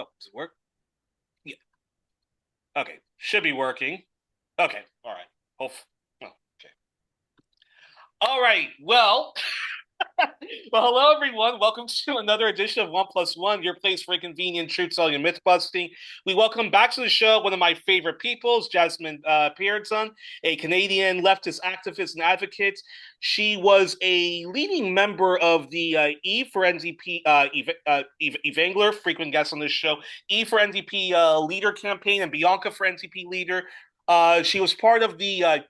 Oh, does it work? Yeah. Okay. Should be working. Okay. All right. Hope. Oh, okay. All right. Well, well, hello everyone. Welcome to another edition of One Plus One, your place for inconvenient truth telling and myth busting. We welcome back to the show one of my favorite peoples, Jasmine Peardon, a Canadian leftist activist and advocate. She was a leading member of the E for NDP, Yves Engler, frequent guest on this show, E for NDP leader campaign, and Bianca for NDP leader. She was part of the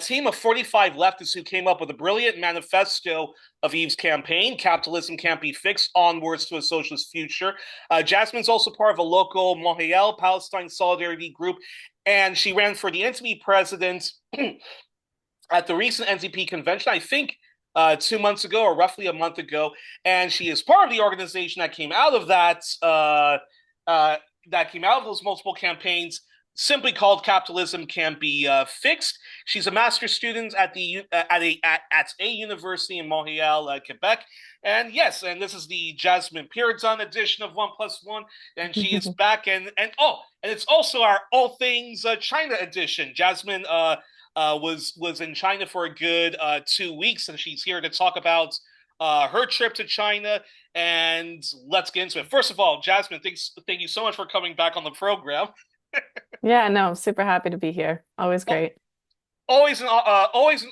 team of 45 leftists who came up with a brilliant manifesto of Yves' campaign, Capitalism Can't Be Fixed, Onwards to a Socialist Future. Jasmine's also part of a local Montreal Palestine solidarity group, and she ran for the NTP president at the recent NTP convention, I think 2 months ago or roughly a month ago, and she is part of the organization that came out of that came out of those multiple campaigns, simply called Capitalism Can Be Fixed. She's a master's student at a university in Montreal, Quebec. And yes, and this is the Jasmine Peardon edition of One Plus One, and she is back. And it's also our All Things China edition. Jasmine was in China for a good 2 weeks, and she's here to talk about her trip to China. And let's get into it. First of all, Jasmine, thank you so much for coming back on the program. Yeah, no, I'm super happy to be here. Always great. Always an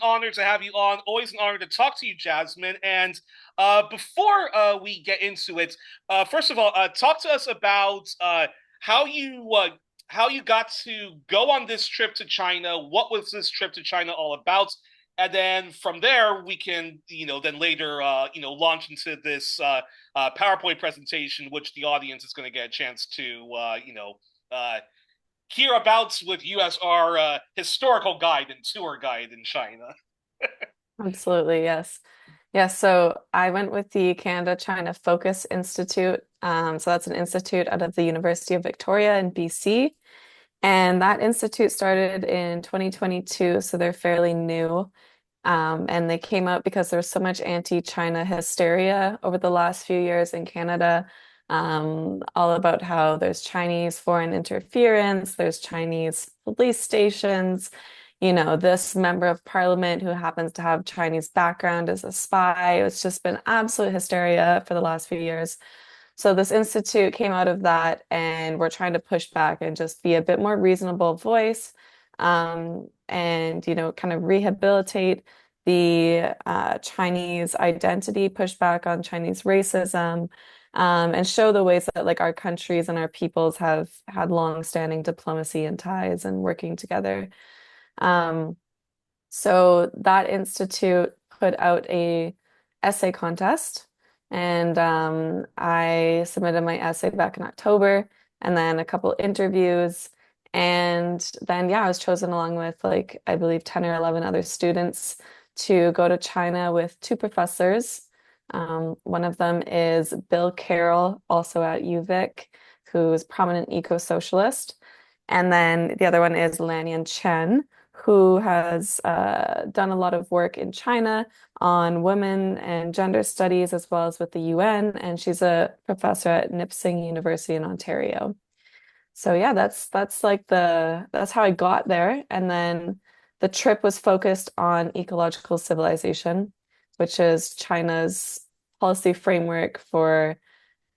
honor to have you on. Always an honor to talk to you, Jasmine. And before we get into it, first of all, talk to us about how you uh, how you got to go on this trip to China. What was this trip to China all about? And then from there, we can, then later, launch into this PowerPoint presentation, which the audience is going to get a chance to, uh, hereabouts with you as our historical guide and tour guide in China. Absolutely, yes. Yeah, so I went with the Canada China Focus Institute. So that's an institute out of the University of Victoria in BC. And that institute started in 2022, so they're fairly new. And they came out because there's so much anti-China hysteria over the last few years in Canada, all about how there's Chinese foreign interference, there's Chinese police stations. This member of parliament who happens to have Chinese background is a spy. It's just been absolute hysteria for the last few years. So this institute came out of that, and we're trying to push back and just be a bit more reasonable voice, and kind of rehabilitate the Chinese identity, push back on Chinese racism, and show the ways that like our countries and our peoples have had long-standing diplomacy and ties and working together. Um, so that institute put out a essay contest, and I submitted my essay back in October, and then a couple interviews, and then yeah, I was chosen along with like I believe 10 or 11 other students to go to China with two professors. One of them is Bill Carroll, also at UVic, who's prominent eco-socialist. And then the other one is Lanyan Chen, who has done a lot of work in China on women and gender studies, as well as with the UN. And she's a professor at Nipissing University in Ontario. So yeah, that's how I got there. And then the trip was focused on ecological civilization, which is China's policy framework for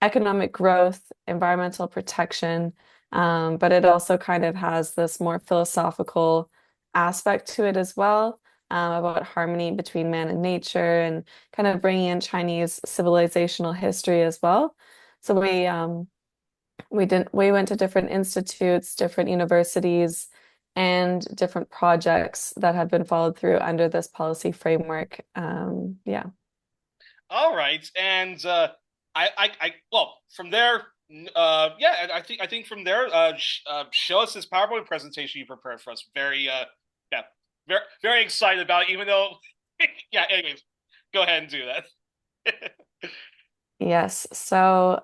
economic growth, environmental protection, but it also kind of has this more philosophical aspect to it as well, about harmony between man and nature, and kind of bringing in Chinese civilizational history as well. So we went to different institutes, different universities, and different projects that have been followed through under this policy framework. Yeah. All right, and well, from there, yeah, I think from there, show us this PowerPoint presentation you prepared for us. Yeah, very excited about it, even though, yeah. Anyways, go ahead and do that. Yes. So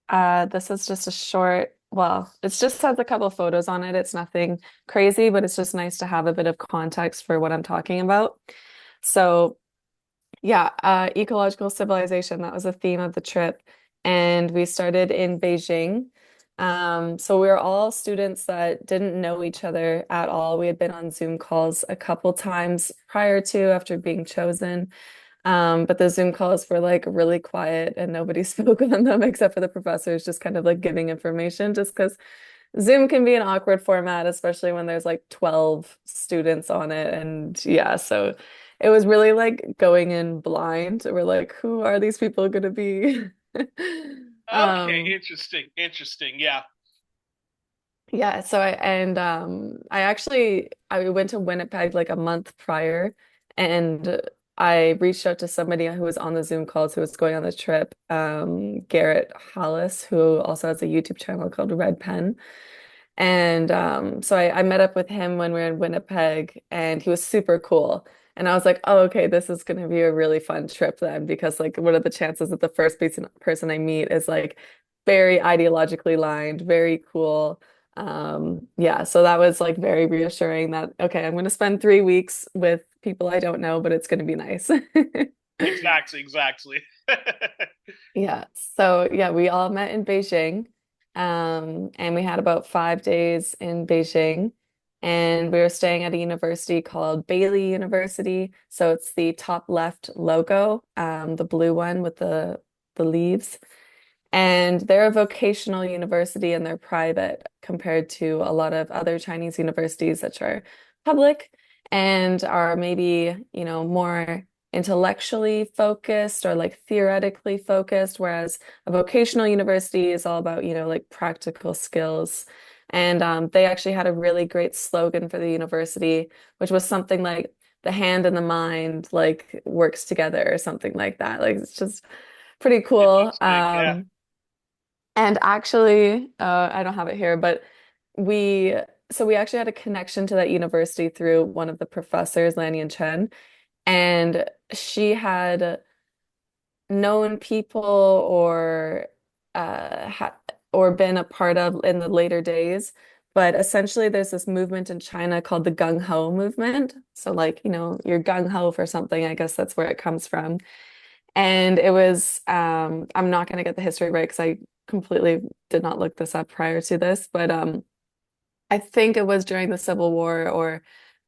this is just a short, well, it's just has a couple photos on it. It's nothing crazy, but it's just nice to have a bit of context for what I'm talking about. So yeah, ecological civilization, that was a theme of the trip. and we started in Beijing. So we were all students that didn't know each other at all. We had been on Zoom calls a couple times prior to after being chosen. But the Zoom calls were like really quiet and nobody spoke on them except for the professors just kind of like giving information just because Zoom can be an awkward format, especially when there's like 12 students on it. And yeah, so it was really like going in blind. We're like, who are these people going to be? Okay, Um, interesting, interesting. Yeah. yeah, so I actually I went to Winnipeg like a month prior and I reached out to somebody who was on the Zoom calls who was going on the trip, Garrett Hollis, who also has a YouTube channel called Red Pen. And so I met up with him when we were in Winnipeg, and he was super cool. And I was like, oh, okay, this is going to be a really fun trip then, because like, what are the chances that the first person I meet is like very ideologically lined, very cool. Yeah, so that was like very reassuring that, okay, I'm going to spend 3 weeks with people I don't know, but it's going to be nice. Exactly, exactly. Yeah. So yeah, we all met in Beijing. And we had about 5 days in Beijing. And we were staying at a university called Bailey University. So it's the top left logo, the blue one with the leaves. And they're a vocational university and they're private compared to a lot of other Chinese universities that are public and are maybe, more intellectually focused or like theoretically focused, whereas a vocational university is all about, like practical skills. And they actually had a really great slogan for the university, which was something like the hand and the mind like works together or something like that. Like it's just pretty cool. Interesting. Yeah. And actually, I don't have it here, but we we actually had a connection to that university through one of the professors, Lanyan Chen, and she had known people or ha or been a part of in the later days. But essentially, there's this movement in China called the gung ho movement. So, like, you're gung ho for something. I guess that's where it comes from. And it was, I'm not going to get the history right because I completely did not look this up prior to this, but I think it was during the Civil War or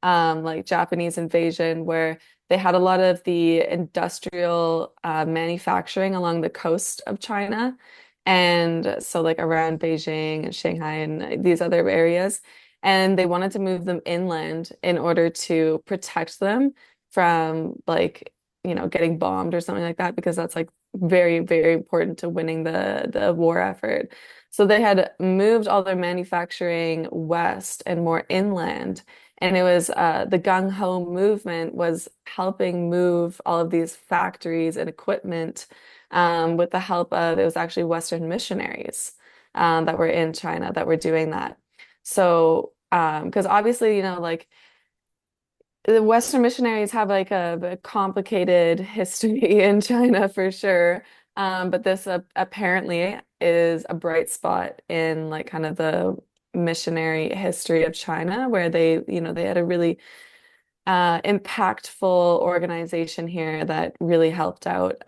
like Japanese invasion where they had a lot of the industrial manufacturing along the coast of China. And so like around Beijing and Shanghai and these other areas. And they wanted to move them inland in order to protect them from like, getting bombed or something like that, because that's like very, very important to winning the war effort. So they had moved all their manufacturing west and more inland. And it was the gung ho movement was helping move all of these factories and equipment with the help of, it was actually Western missionaries that were in China that were doing that. So, because obviously, like the Western missionaries have like a complicated history in China for sure. But this apparently is a bright spot in like kind of the missionary history of China, where they had a really impactful organization here that really helped out.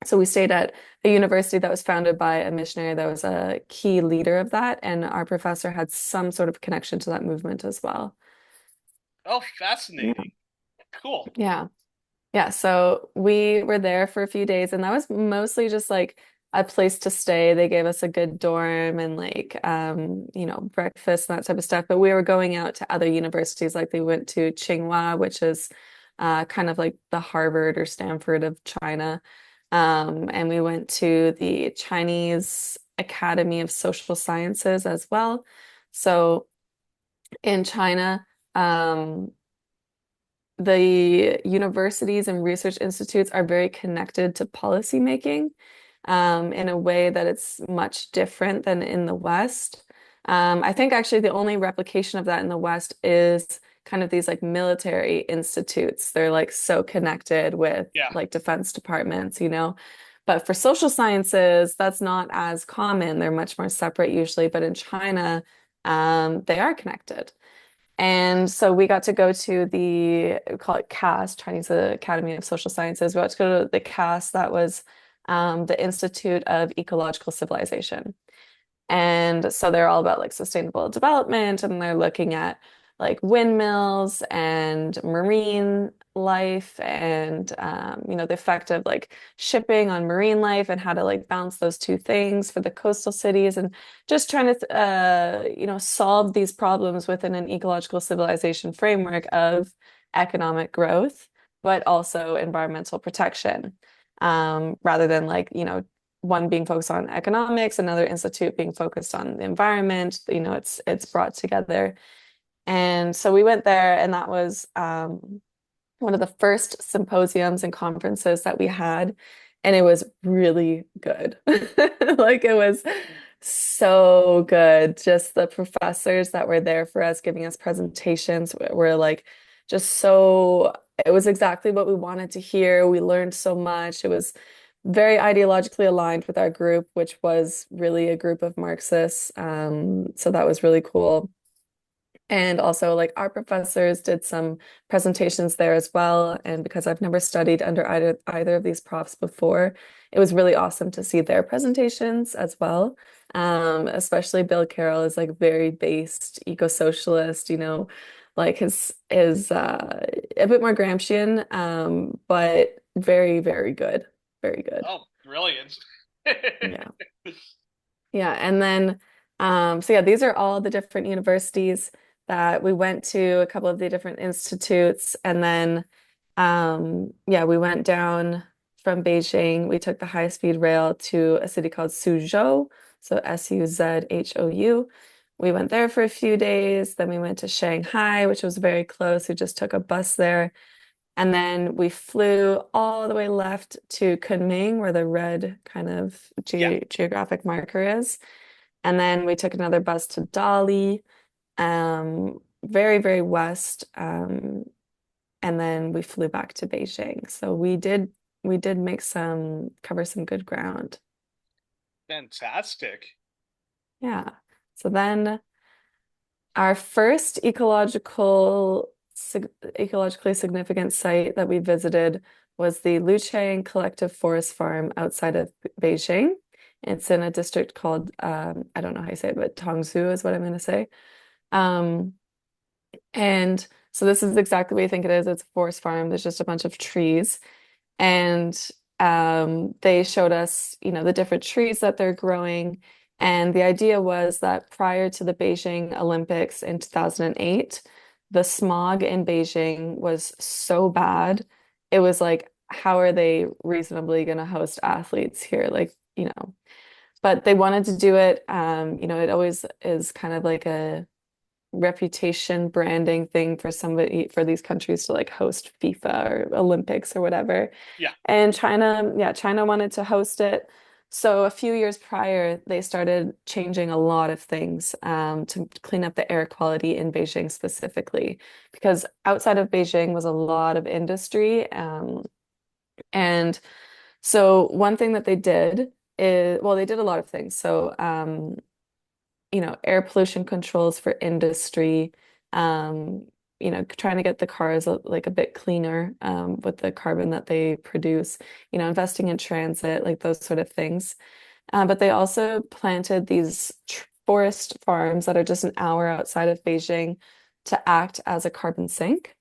So we stayed at a university that was founded by a missionary that was a key leader of that, and our professor had some sort of connection to that movement as well. Oh, Yeah. fascinating. Cool. Yeah. Yeah, so we were there for a few days and that was mostly just like a place to stay. They gave us a good dorm and like breakfast and that type of stuff. But we were going out to other universities, like they went to Tsinghua, which is kind of like the Harvard or Stanford of China. And we went to the Chinese Academy of Social Sciences as well. So in China, the universities and research institutes are very connected to policymaking in a way that it's much different than in the West. I think actually the only replication of that in the West is kind of these like military institutes. They're like so connected with Yeah. like defense departments, you know. But for social sciences, that's not as common. They're much more separate usually. But in China, they are connected. And so we got to go to we call it CAS, Chinese Academy of Social Sciences. We got to go to the CAS that was the Institute of Ecological Civilization. And so they're all about like sustainable development, and they're looking at like windmills and marine life and the effect of like shipping on marine life and how to like balance those two things for the coastal cities and just trying to solve these problems within an ecological civilization framework of economic growth, but also environmental protection. Rather than like, one being focused on economics, another institute being focused on the environment. It's brought together. And so we went there, and that was one of the first symposiums and conferences that we had, and it was really good. Like it was so good. Just the professors that were there for us, giving us presentations were like just so, it was exactly what we wanted to hear. We learned so much. It was very ideologically aligned with our group, which was really a group of Marxists. So that was really cool. And also, like, our professors did some presentations there as well. And because I've never studied under either of these profs before, it was really awesome to see their presentations as well. Especially Bill Carroll is like very based eco-socialist, like his a bit more Gramscian, but very, very good. Very good. Oh, brilliant. Yeah. Yeah, and then so yeah, these are all the different universities that we went to, a couple of the different institutes, and then yeah, we went down from Beijing. We took the high-speed rail to a city called Suzhou, so Suzhou. We went there for a few days, then we went to Shanghai, which was very close. We just took a bus there. And then we flew all the way left to Kunming, where the red kind of Yeah. geographic marker is. And then we took another bus to Dali, very, very west. And then we flew back to Beijing. So we did cover some good ground. Fantastic. Yeah. So then our first ecologically significant site that we visited was the Luqiang Collective Forest Farm outside of Beijing. It's in a district called I don't know how you say it, but Tongzhou is what I'm going to say. Um, and so this is exactly what you think it is. It's a forest farm. There's just a bunch of trees. And they showed us, the different trees that they're growing. And the idea was that prior to the Beijing Olympics in 2008, the smog in Beijing was so bad. It was like, how are they reasonably going to host athletes here? Like, but they wanted to do it. It always is kind of like a reputation branding thing for these countries to like host FIFA or Olympics or whatever. Yeah. And China, yeah, China wanted to host it. So a few years prior, they started changing a lot of things to clean up the air quality in Beijing specifically, because outside of Beijing was a lot of industry. And so one thing that they did is, well, they did a lot of things. So air pollution controls for industry, trying to get the cars like a bit cleaner with the carbon that they produce, investing in transit, like those sort of things. But they also planted these forest farms that are just an hour outside of Beijing to act as a carbon sink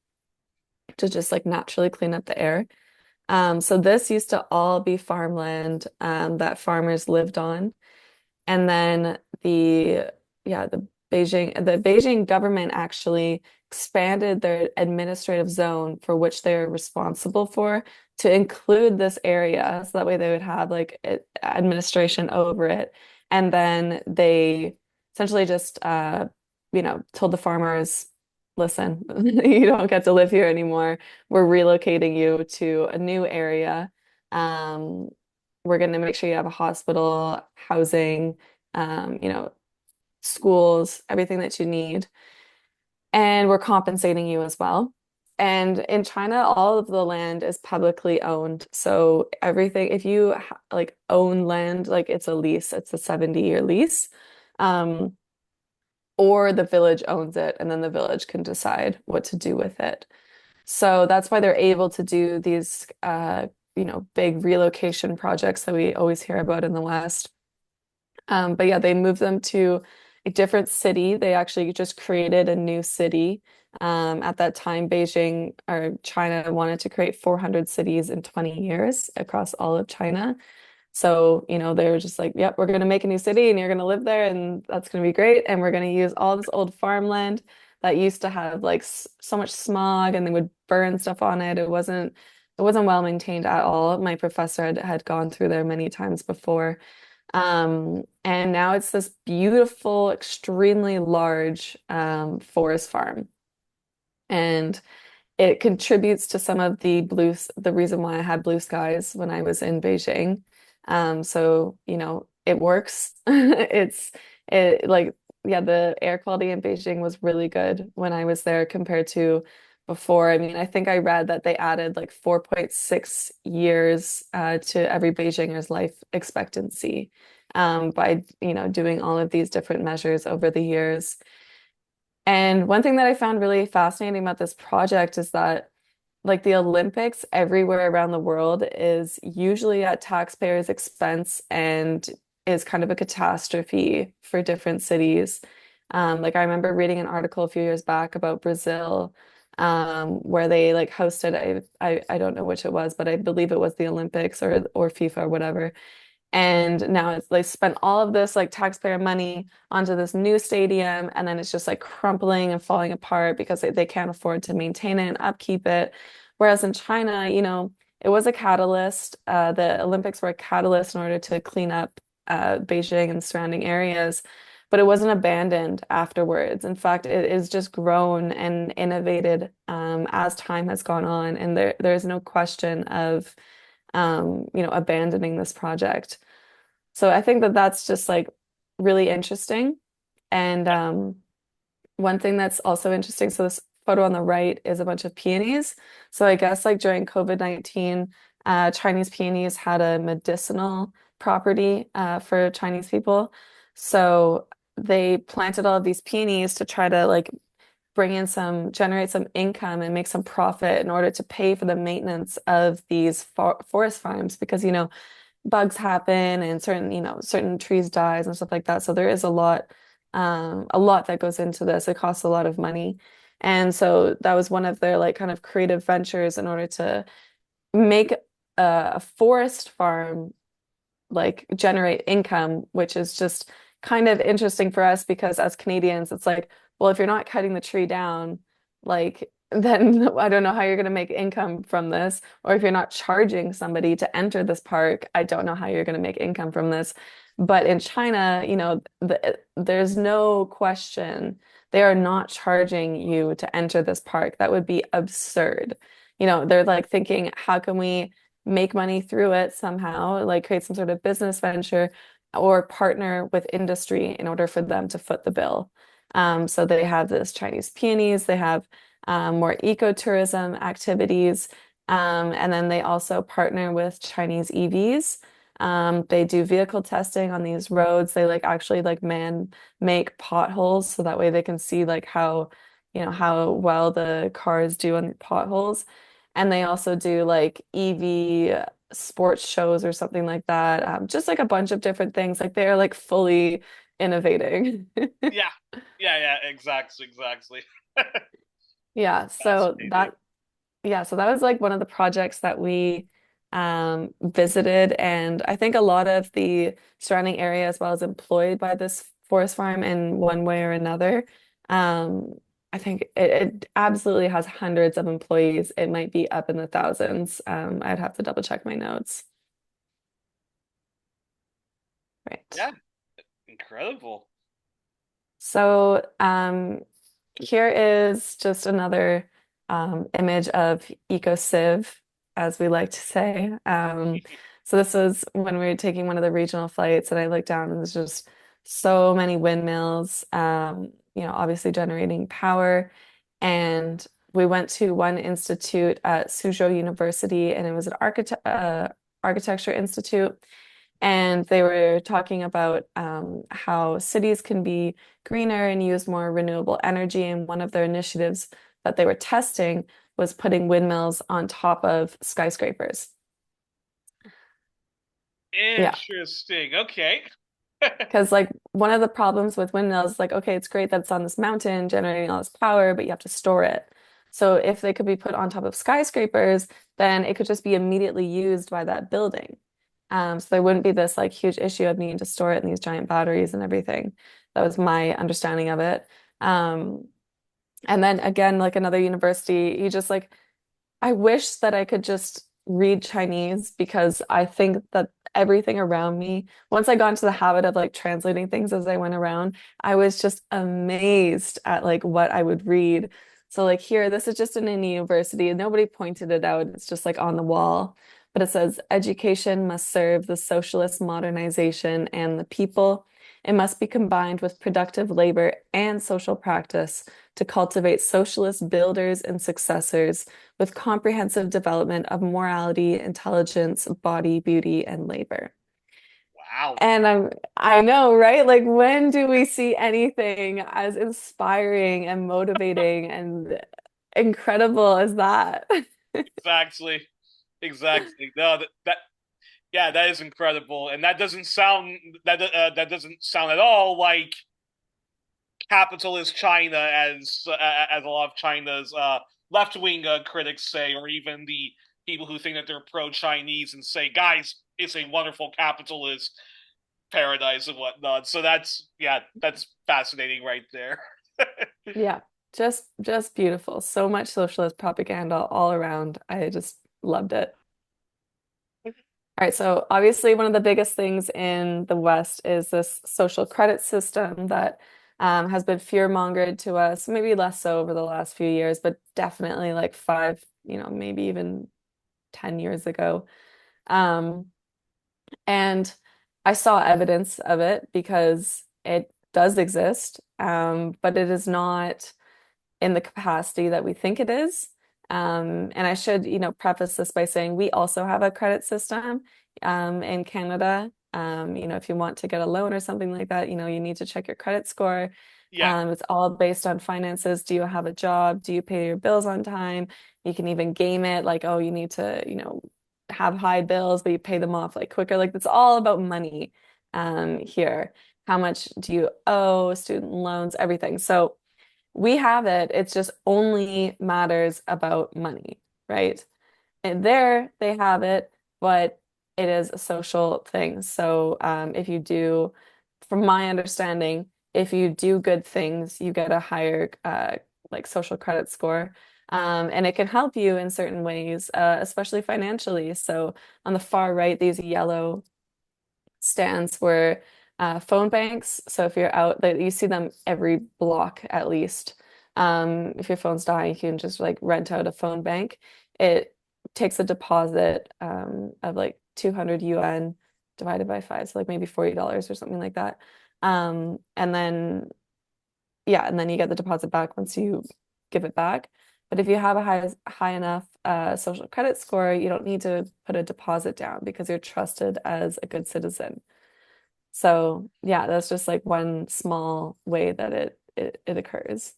to just like naturally clean up the air. So this used to all be farmland that farmers lived on. And then the Beijing government actually expanded their administrative zone for which they're responsible for to include this area. So that way they would have like administration over it. And then they essentially just told the farmers, listen, you don't get to live here anymore. We're relocating you to a new area. Um, we're going to make sure you have a hospital, housing, schools, everything that you need. And we're compensating you as well. And in China, all of the land is publicly owned. So everything, if you like own land, like it's a lease, it's a 70-year lease. Um, or the village owns it, and then the village can decide what to do with it. So that's why they're able to do these big relocation projects that we always hear about in the West. But yeah, they moved them to a different city. They actually just created a new city. At that time, Beijing or China wanted to create 400 cities in 20 years across all of China. So, they were just like, yep, we're going to make a new city and you're going to live there and that's going to be great. And we're going to use all this old farmland that used to have like so much smog and they would burn stuff on it. It wasn't well maintained at all. My professor had gone through there many times before. And now it's this beautiful, extremely large forest farm. And it contributes to some of the reason why I had blue skies when I was in Beijing. So, it works. It like, yeah, the air quality in Beijing was really good when I was there compared to before. I mean, I think I read that they added like 4.6 years to every Beijinger's life expectancy by, doing all of these different measures over the years. And one thing that I found really fascinating about this project is that, like, the Olympics everywhere around the world is usually at taxpayers' expense and is kind of a catastrophe for different cities. Like, I remember reading an article a few years back about Brazil, where they like hosted, I don't know which it was, but I believe it was the Olympics or FIFA or whatever. And now they spent all of this like taxpayer money onto this new stadium, and then it's just like crumbling and falling apart because they can't afford to maintain it and upkeep it. Whereas in China, it was a catalyst. The Olympics were a catalyst in order to clean up Beijing and surrounding areas, but it wasn't abandoned afterwards. In fact, it is just grown and innovated as time has gone on, and there's no question of abandoning this project. So I think that that's just like really interesting. And one thing that's also interesting, so this photo on the right is a bunch of peonies. So I guess like during COVID-19, Chinese peonies had a medicinal property for Chinese people. So they planted all of these peonies to try to like generate some income and make some profit in order to pay for the maintenance of these forest farms because, bugs happen and certain trees dies and stuff like that. So there is a lot that goes into this. It costs a lot of money. And so that was one of their like kind of creative ventures in order to make a forest farm like generate income, which is just kind of interesting for us because as Canadians, it's like, well, if you're not cutting the tree down, like then I don't know how you're going to make income from this. Or if you're not charging somebody to enter this park, I don't know how you're going to make income from this. But in China, there's no question they are not charging you to enter this park. That would be absurd. They're like thinking, how can we make money through it somehow, like create some sort of business venture or partner with industry in order for them to foot the bill. So they have this Chinese peonies, they have more ecotourism activities, and then they also partner with Chinese EVs. They do vehicle testing on these roads. They like actually like man make potholes so that way they can see like how well the cars do on potholes. And they also do like EV sports shows or something like that. Just like a bunch of different things. Like they're like fully innovating. Yeah. Yeah, exactly. Yeah, so Fascinating. that was like one of the projects that we visited, and I think a lot of the surrounding area as well as employed by this forest farm in one way or another. Um, I think it absolutely has hundreds of employees. It might be up in the thousands. I'd have to double check my notes. Right. Yeah, incredible. So here is just another image of eco-civ, as we like to say. So this was when we were taking one of the regional flights, and I looked down and there's just so many windmills, obviously generating power. And we went to one institute at Suzhou University, and it was an architecture institute. And they were talking about how cities can be greener and use more renewable energy. And one of their initiatives that they were testing was putting windmills on top of skyscrapers. Yeah. Interesting. Okay. Because like one of the problems with windmills is like, okay, it's great that it's on this mountain generating all this power, but you have to store it. So if they could be put on top of skyscrapers, then it could just be immediately used by that building. So there wouldn't be this like huge issue of needing to store it in these giant batteries and everything. That was my understanding of it. Um, and then again, like another university, you just like I wish that I could just read Chinese because I think that everything around me, once I got into the habit of like translating things as I went around, I was just amazed at like what I would read. So like here, this is just in a university and nobody pointed it out. It's just like on the wall. But it says education must serve the socialist modernization and the people. It must be combined with productive labor and social practice to cultivate socialist builders and successors with comprehensive development of morality, intelligence, body, beauty, and labor. Wow. And I know, right? Like when do we see anything as inspiring and motivating and incredible as that? Exactly. Exactly. No, that yeah, that is incredible, and that doesn't sound at all like capitalist China as a lot of China's left wing critics say, or even the people who think that they're pro Chinese and say, guys, it's a wonderful capitalist paradise and whatnot. So that's fascinating right there. Yeah, just beautiful. So much socialist propaganda all around. I just loved it. All right, so obviously one of the biggest things in the West is this social credit system that has been fear-mongered to us, maybe less so over the last few years, but definitely like five, maybe even 10 years ago. Um, and I saw evidence of it because it does exist, but it is not in the capacity that we think it is. And I should, preface this by saying we also have a credit system in Canada. If you want to get a loan or something like that, you need to check your credit score. Yeah, It's all based on finances. Do you have a job? Do you pay your bills on time? You can even game it like, oh, you need to, have high bills, but you pay them off like quicker. Like it's all about money here. How much do you owe, student loans, everything. So we have it. It's just only matters about money, right? And there they have it, but it is a social thing. So if you do, from my understanding, if you do good things, you get a higher like social credit score. And it can help you in certain ways, especially financially. So on the far right, these yellow stands were phone banks. So if you're out, you see them every block at least. If your phone's dying, you can just like rent out a phone bank. It takes a deposit of like 200 yuan divided by five, so like maybe $40 or something like that. And then yeah, and then you get the deposit back once you give it back. But if you have a high enough social credit score, you don't need to put a deposit down because you're trusted as a good citizen. So yeah, that's just like one small way that it occurs.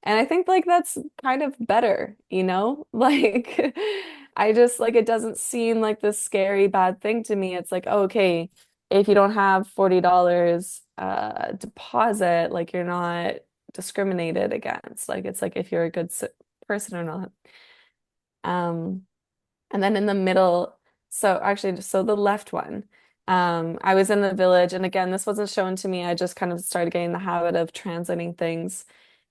And I think like that's kind of better, Like I just like it doesn't seem like this scary bad thing to me. It's like, oh, okay, if you don't have $40 deposit, like you're not discriminated against. Like it's like if you're a good person or not. Um and then in the middle, so actually, so the left one, I was in the village, and again, this wasn't shown to me. I just kind of started getting the habit of translating things.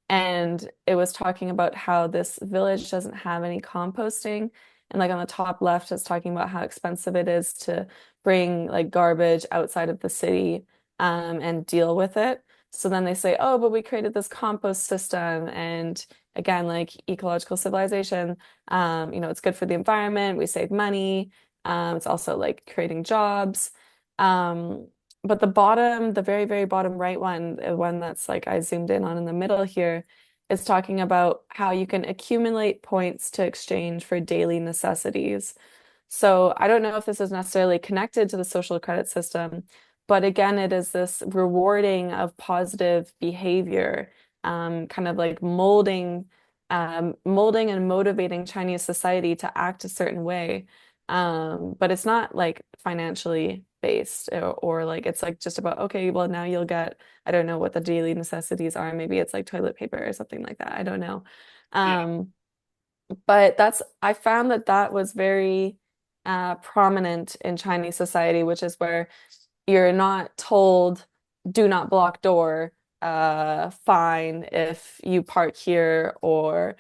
And it was talking about how this village doesn't have any composting. And like on the top left, it's talking about how expensive it is to bring like garbage outside of the city and deal with it. So then they say, oh, but we created this compost system. And again, like ecological civilization, it's good for the environment. We save money. It's also like creating jobs. Um, but the very, very bottom right one, the one that's like I zoomed in on in the middle here, is talking about how you can accumulate points to exchange for daily necessities. So I don't know if this is necessarily connected to the social credit system, but again, it is this rewarding of positive behavior, kind of like molding and motivating Chinese society to act a certain way. But it's not like financially based or like it's like just about, okay, well now you'll get, I don't know what the daily necessities are. Maybe it's like toilet paper or something like that. I don't know. Yeah. Um, but I found that that was very prominent in Chinese society, which is where you're not told do not block door, fine if you park here, or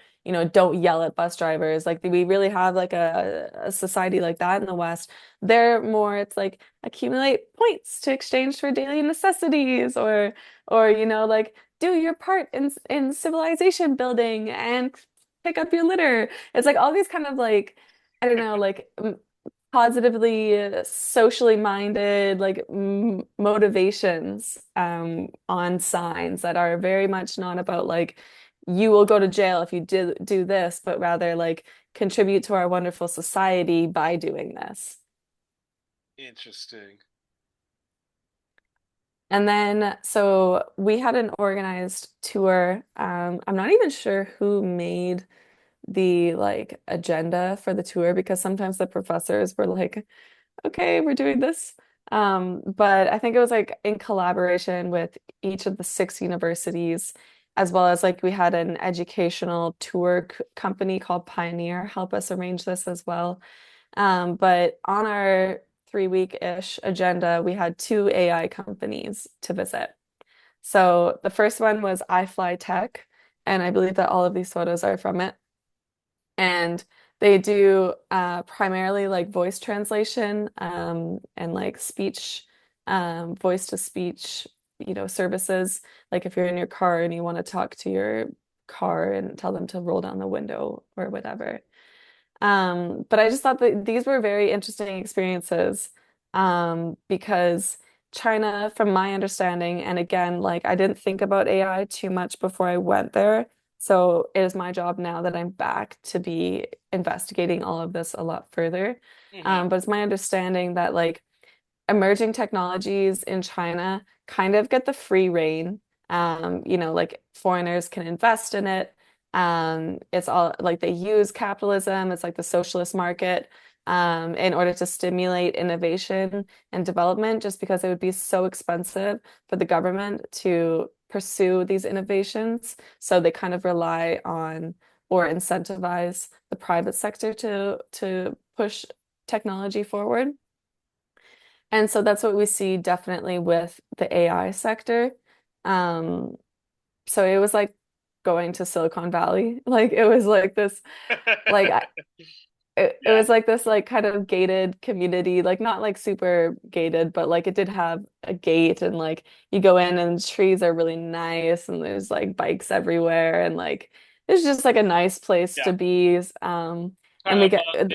don't yell at bus drivers. Like we really have like a society like that in the West. They're more, it's like accumulate points to exchange for daily necessities, or like do your part in civilization building and pick up your litter. It's like all these kind of like I don't know, like positively socially minded like motivations on signs that are very much not about like you will go to jail if you do this, but rather like contribute to our wonderful society by doing this. Interesting. And then so we had an organized tour. I'm not even sure who made the like agenda for the tour because sometimes the professors were like, okay, we're doing this. But I think it was like in collaboration with each of the six universities, as well as like we had an educational tour company called Pioneer help us arrange this as well. But on our 3 week-ish agenda, we had two AI companies to visit. So the first one was iFly Tech, and I believe that all of these photos are from it. And they do primarily like voice translation and like speech, voice to speech, services. Like if you're in your car and you want to talk to your car and tell them to roll down the window or whatever. But I just thought that these were very interesting experiences because China, from my understanding, and again, like I didn't think about AI too much before I went there. So it is my job now that I'm back to be investigating all of this a lot further. Hmm. But it's my understanding that like emerging technologies in China kind of get the free rein. Like foreigners can invest in it. It's all like they use capitalism, it's like the socialist market, in order to stimulate innovation and development, just because it would be so expensive for the government to pursue these innovations. So they kind of rely on or incentivize the private sector to push technology forward. And so that's what we see definitely with the AI sector. Um, so it was like going to Silicon Valley. Like it was like this, like it Yeah. was like this like kind of gated community, like not like super gated, but like it did have a gate and like you go in and the trees are really nice and there's like bikes everywhere and like it's just like a nice place Yeah. to be. Kind And we of get a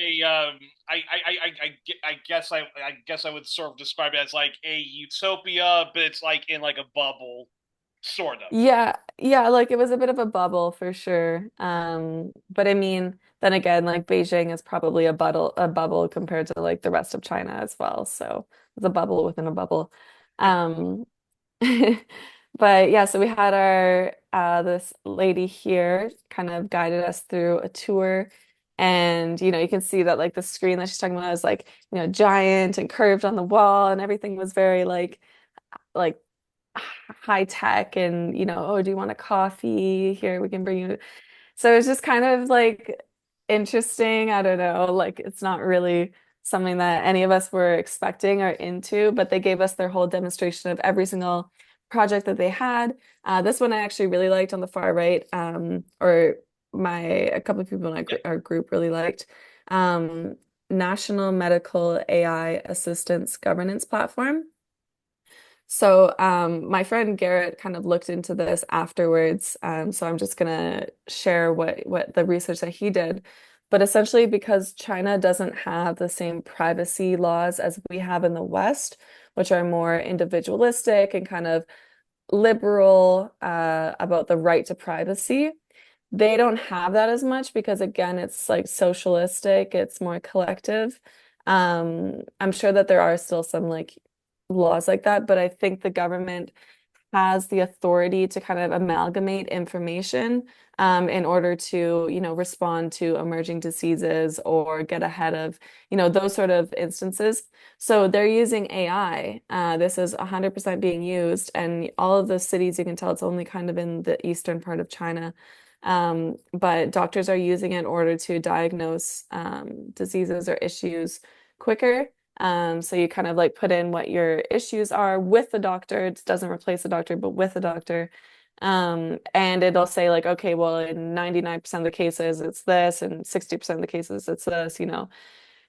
I guess I guess I would sort of describe it as like a utopia, but it's like in like a bubble, sort of. Yeah, yeah, like it was a bit of a bubble for sure. But I mean, then again, like Beijing is probably a bubble compared to like the rest of China as well. So it's a bubble within a bubble. Um, but yeah, so we had our this lady here kind of guided us through a tour. And you can see that like the screen that she's talking about is like, giant and curved on the wall, and everything was very like high tech and oh, do you want a coffee? Here, we can bring you. So it's just kind of like interesting. I don't know, like it's not really something that any of us were expecting or into, but they gave us their whole demonstration of every single project that they had. This one I actually really liked on the far right, or a couple of people in Yeah. our group really liked. Um, National Medical AI Assistance Governance Platform. So, my friend Garrett kind of looked into this afterwards. So I'm just gonna share what the research that he did. But essentially, because China doesn't have the same privacy laws as we have in the West, which are more individualistic and kind of liberal, about the right to privacy, they don't have that as much because again, it's like socialistic, it's more collective. I'm sure that there are still some like laws like that, but I think the government has the authority to kind of amalgamate information in order to, respond to emerging diseases or get ahead of, those sort of instances. So they're using AI. This is 100% being used, and all of the cities, you can tell it's only kind of in the eastern part of China. But doctors are using it in order to diagnose diseases or issues quicker. So you kind of like put in what your issues are with the doctor. It doesn't replace the doctor, but with the doctor. And it'll say like, okay, well, in 99% of the cases it's this, and 60% of the cases it's this.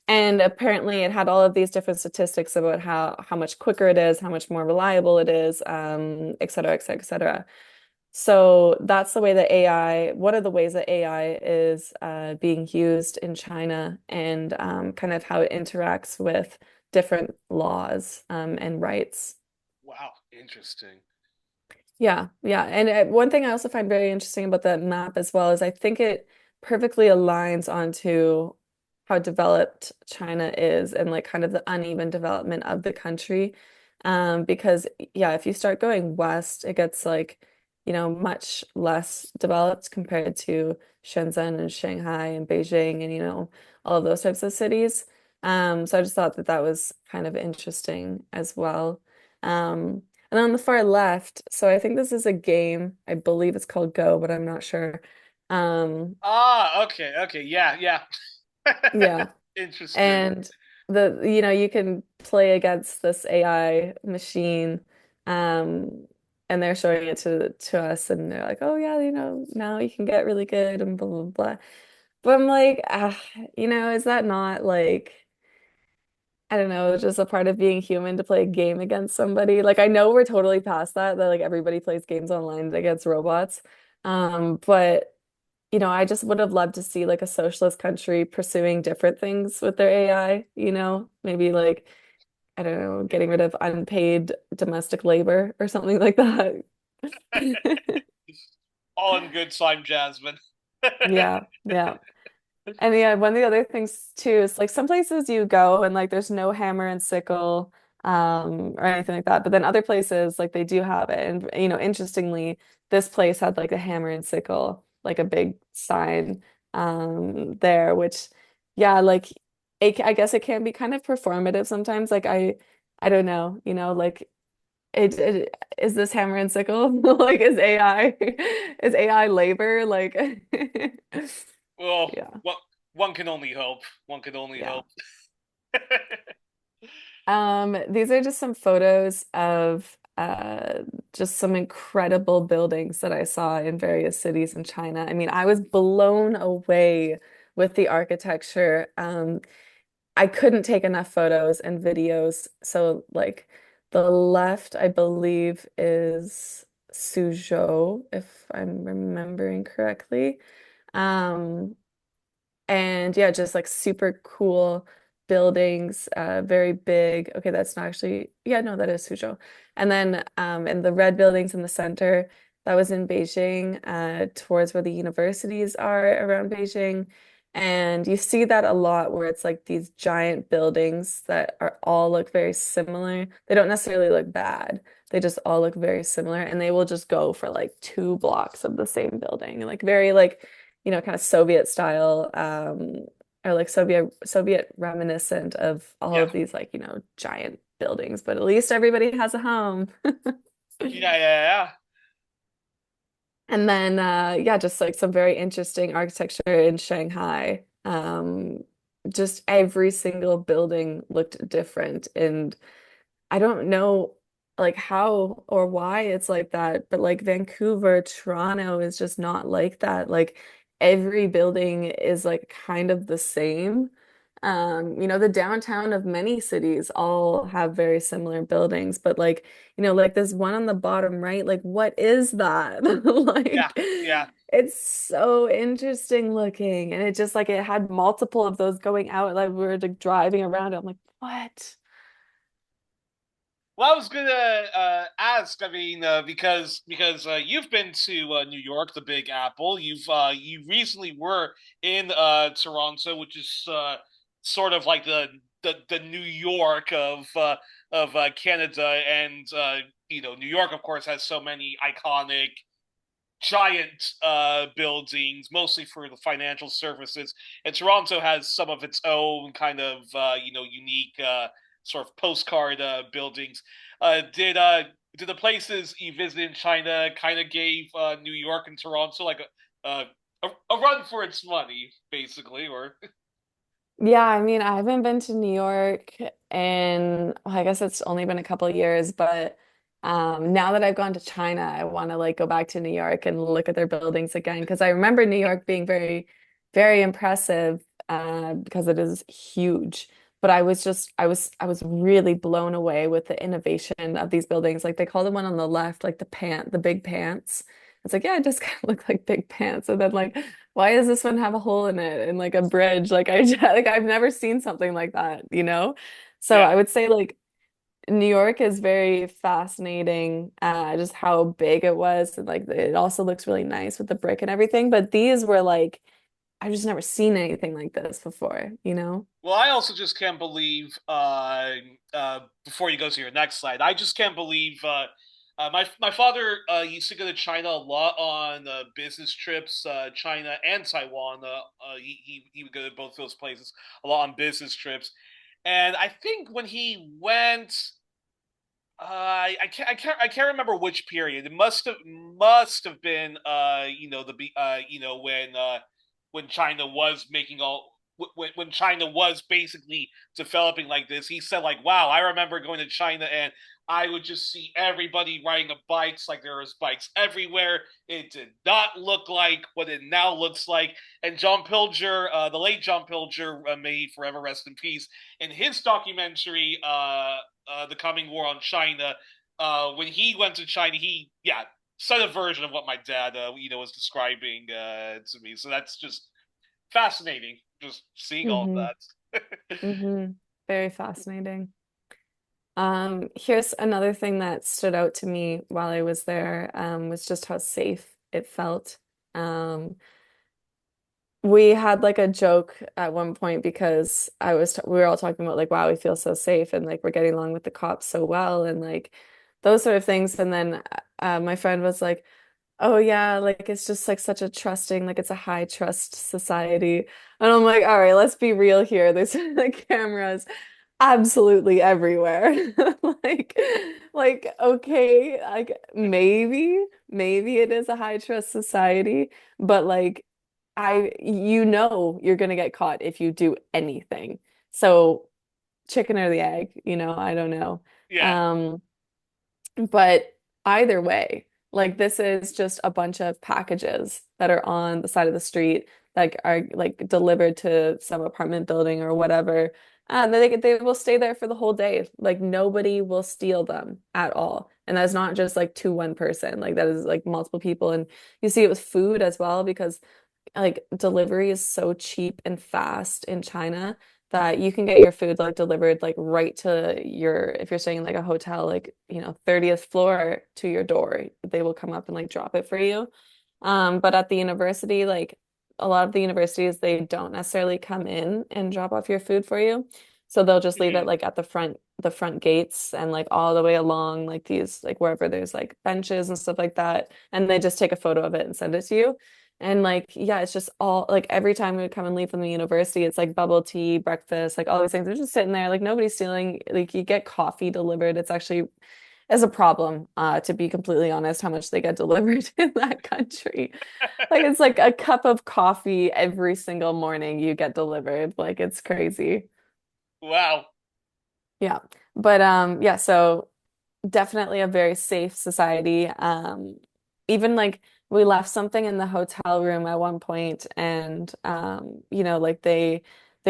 And apparently it had all of these different statistics about how much quicker it is, how much more reliable it is, et cetera, et cetera, et cetera. So that's the way that AI, one of the ways that AI is being used in China, and kind of how it interacts with different laws and rights. Wow, interesting. Yeah, yeah. And one thing I also find very interesting about the map as well is I think it perfectly aligns onto how developed China is and like kind of the uneven development of the country. Because yeah, if you start going west, it gets like, much less developed compared to Shenzhen and Shanghai and Beijing and, all of those types of cities. So I just thought that that was kind of interesting as well. And on the far left, so I think this is a game. I believe it's called Go, but I'm not sure. Um, Ah, okay, okay, yeah, yeah. yeah. Interesting. And you can play against this AI machine. Um, and they're showing it to us and they're like, oh yeah, now you can get really good and blah blah blah. But I'm like, is that not like I don't know, just a part of being human to play a game against somebody. Like I know we're totally past that like everybody plays games online against robots. But I just would have loved to see like a socialist country pursuing different things with their AI, maybe like I don't know, getting rid of unpaid domestic labor or something like that. All in good time, Jasmine. Yeah, yeah. And yeah, one of the other things too is like some places you go and like there's no hammer and sickle or anything like that. But then other places like they do have it. And interestingly, this place had like a hammer and sickle, like a big sign there, which yeah, like I guess it can be kind of performative sometimes. Like I don't know, like it is this hammer and sickle like is AI labor like Well, yeah. one can only hope. One can only Yeah. hope. These are just some photos of just some incredible buildings that I saw in various cities in China. I mean, I was blown away with the architecture. I couldn't take enough photos and videos. So, like, the left, I believe, is Suzhou, if I'm remembering correctly. Um, and yeah, just like super cool buildings, very big. Okay, that's not actually, yeah, no, that is Suzhou. And then in the red buildings in the center, that was in Beijing, towards where the universities are around Beijing. And you see that a lot where it's like these giant buildings that are all look very similar. They don't necessarily look bad. They just all look very similar, and they will just go for like 2 blocks of the same building, like very like kind of Soviet style, or like Soviet reminiscent of all Yeah, of these like, giant buildings, but at least everybody has a home. yeah, yeah, yeah. And then yeah, just like some very interesting architecture in Shanghai. Just every single building looked different, and I don't know like how or why it's like that, but like Vancouver, Toronto is just not like that. Like every building is like kind of the same. The downtown of many cities all have very similar buildings, but like this one on the bottom right, like what is that? Yeah, Like yeah. it's so interesting looking. And it just like it had multiple of those going out, like we were like driving around. I'm like, what? Well, I was gonna ask. I mean, because you've been to New York, the Big Apple. You recently were in Toronto, which is sort of like the the New York of Canada, and New York, of course, has so many iconic giant buildings, mostly for the financial services. And Toronto has some of its own kind of unique sort of postcard buildings. Did the places you visited in China kind of gave New York and Toronto like a run for its money, basically, or Yeah, I mean, I haven't been to New York in, well, I guess it's only been a couple of years, but now that I've gone to China, I want to like go back to New York and look at their buildings again because I remember New York being very, very impressive because it is huge. But I was really blown away with the innovation of these buildings. Like they call the one on the left, like the big pants. It's like, yeah, it just kind of look like big pants. And then like why does this one have a hole in it and like a bridge? Like like I've never seen something like that, you know? So yeah. I would say like New York is very fascinating, just how big it was. And like it also looks really nice with the brick and everything. But these were like, I've just never seen anything like this before, you know? Well, I also just can't believe. Before you go to your next slide, I just can't believe. My father used to go to China a lot on business trips, China and Taiwan. He would go to both those places a lot on business trips, and I think when he went, I can't remember which period. It must have been when China was making all when China was basically developing like this. He said like, "Wow, I remember going to China and I would just see everybody riding bikes like there was bikes everywhere. It did not look like what it now looks like." And John Pilger, the late John Pilger, may he forever rest in peace, in his documentary, The Coming War on China, when he went to China, he, yeah, said a version of what my dad, was describing to me. So that's just fascinating, just seeing all of Hmm. that. Hmm. Very fascinating. Here's another thing that stood out to me while I was there, was just how safe it felt. Um, We had like a joke at one point because we were all talking about like, wow, we feel so safe and like we're getting along with the cops so well and like those sort of things. And then my friend was like, oh yeah, like it's just like such a trusting, like it's a high trust society. And I'm like, all right, let's be real here. There's like cameras absolutely everywhere. Like, okay, like maybe it is a high trust society, but like you know you're gonna get caught if you do anything. So chicken or the egg, I don't know. Yeah. Um, but either way, like this is just a bunch of packages that are on the side of the street that are like delivered to some apartment building or whatever. And they will stay there for the whole day. Like nobody will steal them at all. And that's not just like to one person. Like that is like multiple people. And you see it with food as well because like delivery is so cheap and fast in China that you can get your food like delivered like right to your if you're staying in like a hotel like 30th floor to your door. They will come up and like drop it for you. But at the university, like a lot of the universities, they don't necessarily come in and drop off your food for you. So they'll just leave it Mhm. like at the front gates and like all the way along like these like wherever there's like benches and stuff like that. And they just take a photo of it and send it to you. And like, yeah, it's just all like every time we would come and leave from the university, it's like bubble tea, breakfast, like all these things. They're just sitting there, like nobody's stealing. Like you get coffee delivered. It's actually is a problem, to be completely honest, how much they get delivered in that country. Like it's like a cup of coffee every single morning you get delivered. Like it's crazy. Wow. Yeah. But yeah, so definitely a very safe society. Even like we left something in the hotel room at one point and like they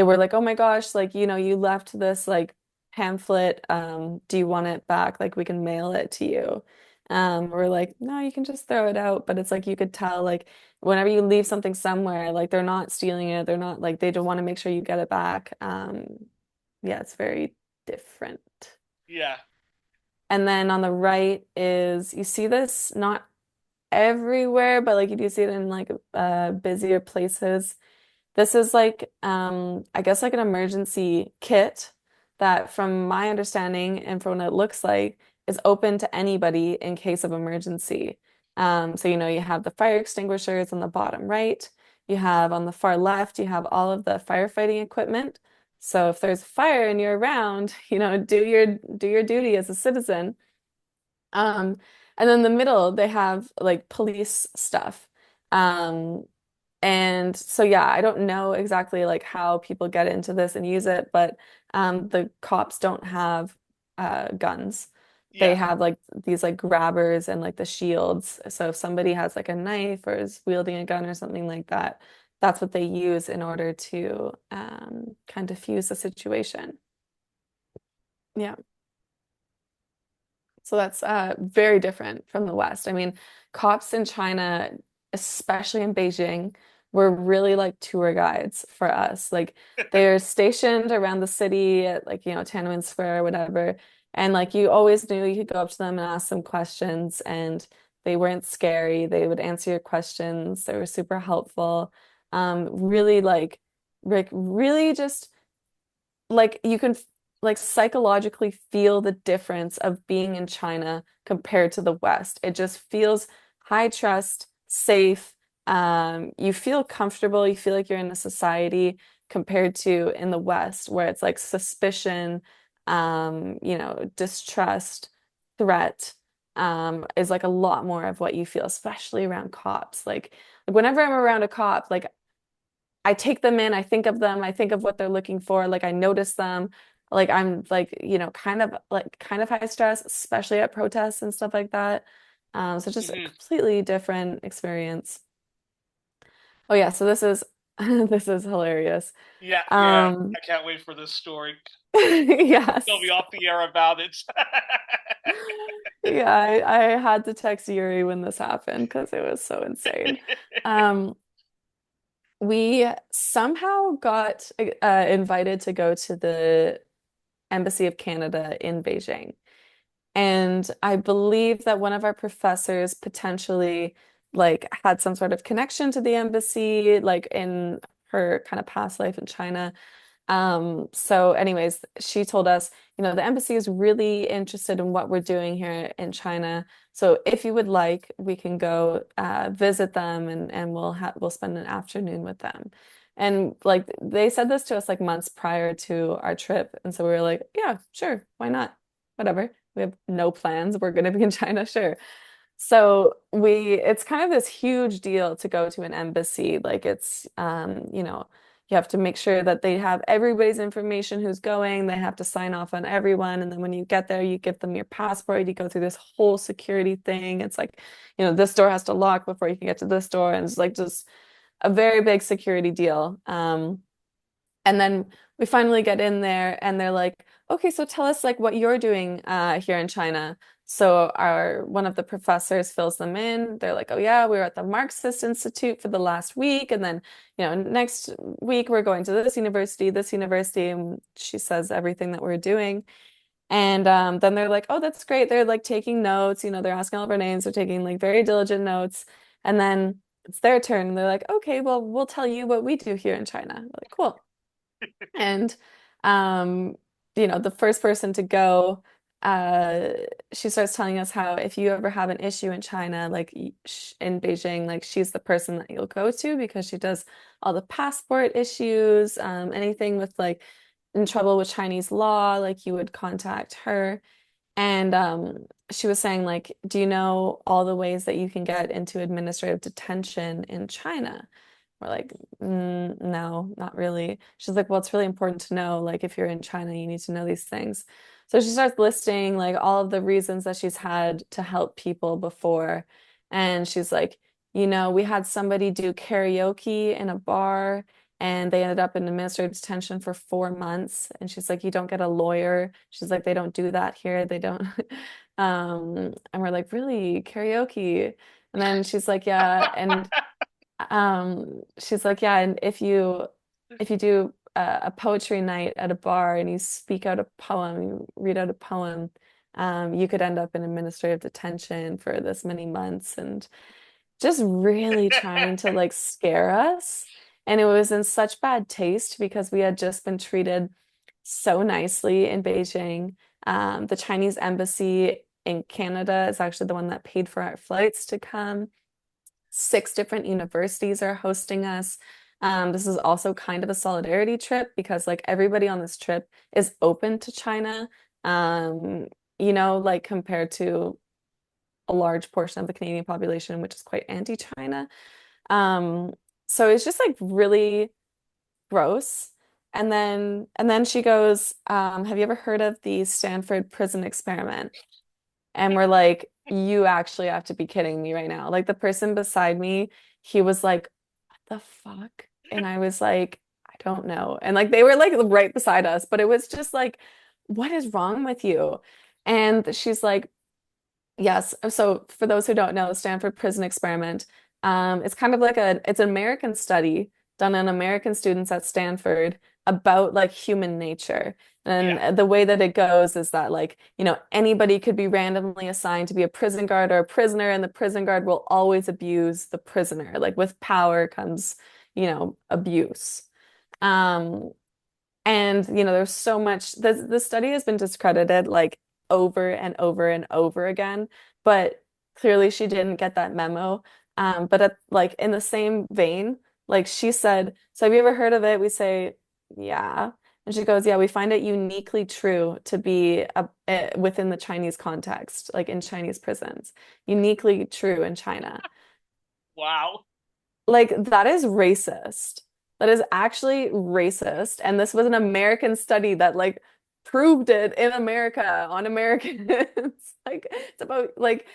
were like, "Oh my gosh, like, you left this like pamphlet. Do you want it back? Like we can mail it to you." We're like, "No, you can just throw it out." But it's like you could tell like whenever you leave something somewhere, like they're not stealing it. They're not like they don't want to make sure you get it back. Yeah, it's very different. Yeah. And then on the right is you see this not everywhere, but like you do see it in like busier places. This is like I guess like an emergency kit that, from my understanding and from what it looks like, is open to anybody in case of emergency. So, you have the fire extinguishers on the bottom right. You have on the far left, you have all of the firefighting equipment. So if there's a fire and you're around, do your duty as a citizen. Um, and then the middle, they have like police stuff. Um, and so yeah, I don't know exactly like how people get into this and use it, but the cops don't have guns. They Yeah. have like these like grabbers and like the shields. So if somebody has like a knife or is wielding a gun or something like that, that's what they use in order to kind of diffuse the situation. Yeah. So that's very different from the West. I mean, cops in China, especially in Beijing, were really like tour guides for us. Like they're stationed around the city at like, Tiananmen Square or whatever. And like you always knew you could go up to them and ask them questions and they weren't scary. They would answer your questions. They were super helpful. Really like really just like you can like psychologically feel the difference of being in China compared to the West. It just feels high trust, safe. You feel comfortable. You feel like you're in a society compared to in the West, where it's like suspicion, distrust, threat, is like a lot more of what you feel, especially around cops. Like whenever I'm around a cop, like I take them in, I think of them, I think of what they're looking for, like I notice them, like I'm like, kind of high stress, especially at protests and stuff like that. So just a Hmm. completely different experience. Oh yeah, so this is this is hilarious. Yeah, yeah. Um I can't wait for this story. Tell me yes. off the air about it. Yeah, I had to text Yuri when this happened because it was so insane. Um we somehow got invited to go to the Embassy of Canada in Beijing. And I believe that one of our professors potentially like had some sort of connection to the embassy, like in her kind of past life in China. So anyways, she told us, the embassy is really interested in what we're doing here in China. So if you would like, we can go visit them and we'll spend an afternoon with them. And like they said this to us like months prior to our trip. And so we were like, yeah, sure, why not? Whatever. We have no plans. We're gonna be in China, sure. So it's kind of this huge deal to go to an embassy. Like it's, you have to make sure that they have everybody's information who's going. They have to sign off on everyone. And then when you get there, you give them your passport. You go through this whole security thing. It's like, this door has to lock before you can get to this door. And it's like just a very big security deal. And then we finally get in there and they're like, okay, so tell us like what you're doing here in China. So our one of the professors fills them in. They're like, oh yeah, we were at the Marxist Institute for the last week. And then, next week we're going to this university. And she says everything that we're doing. And then they're like, oh, that's great. They're like taking notes, they're asking all of our names, they're taking like very diligent notes. And then it's their turn. And they're like, okay, well, we'll tell you what we do here in China. We're like, cool. And um, the first person to go, uh, she starts telling us how if you ever have an issue in China, like in Beijing, like she's the person that you'll go to because she does all the passport issues, anything with like in trouble with Chinese law, like you would contact her. And she was saying, like, do you know all the ways that you can get into administrative detention in China? We're like, no, not really. She's like, well, it's really important to know, like, if you're in China, you need to know these things. So she starts listing like all of the reasons that she's had to help people before. And she's like, we had somebody do karaoke in a bar and they ended up in administrative detention for 4 months. And she's like, you don't get a lawyer. She's like, they don't do that here. They don't. And we're like, really, karaoke? And then she's like, yeah. And she's like, yeah, and if you do a poetry night at a bar and you speak out a poem, you read out a poem, you could end up in administrative detention for this many months and just really trying to like scare us. And it was in such bad taste because we had just been treated so nicely in Beijing. The Chinese embassy in Canada is actually the one that paid for our flights to come. 6 different universities are hosting us. This is also kind of a solidarity trip because like everybody on this trip is open to China. Um, like compared to a large portion of the Canadian population, which is quite anti-China. Um, so it's just like really gross. And then she goes, have you ever heard of the Stanford prison experiment? And we're like, you actually have to be kidding me right now. Like the person beside me, he was like, what the fuck? And I was like, I don't know. And like they were like right beside us, but it was just like, what is wrong with you? And she's like, yes. So for those who don't know, the Stanford Prison Experiment, it's kind of like it's an American study done on American students at Stanford about like human nature. Yeah. And the way that it goes is that like, anybody could be randomly assigned to be a prison guard or a prisoner, and the prison guard will always abuse the prisoner. Like with power comes, abuse. Um, and there's so much the study has been discredited like over and over and over again, but clearly she didn't get that memo. But like in the same vein, like she said, so have you ever heard of it? We say, yeah. And she goes, yeah, we find it uniquely true to be within the Chinese context, like in Chinese prisons, uniquely true in China. Wow. Like that is racist. That is actually racist. And this was an American study that like proved it in America on Americans. Like it's about like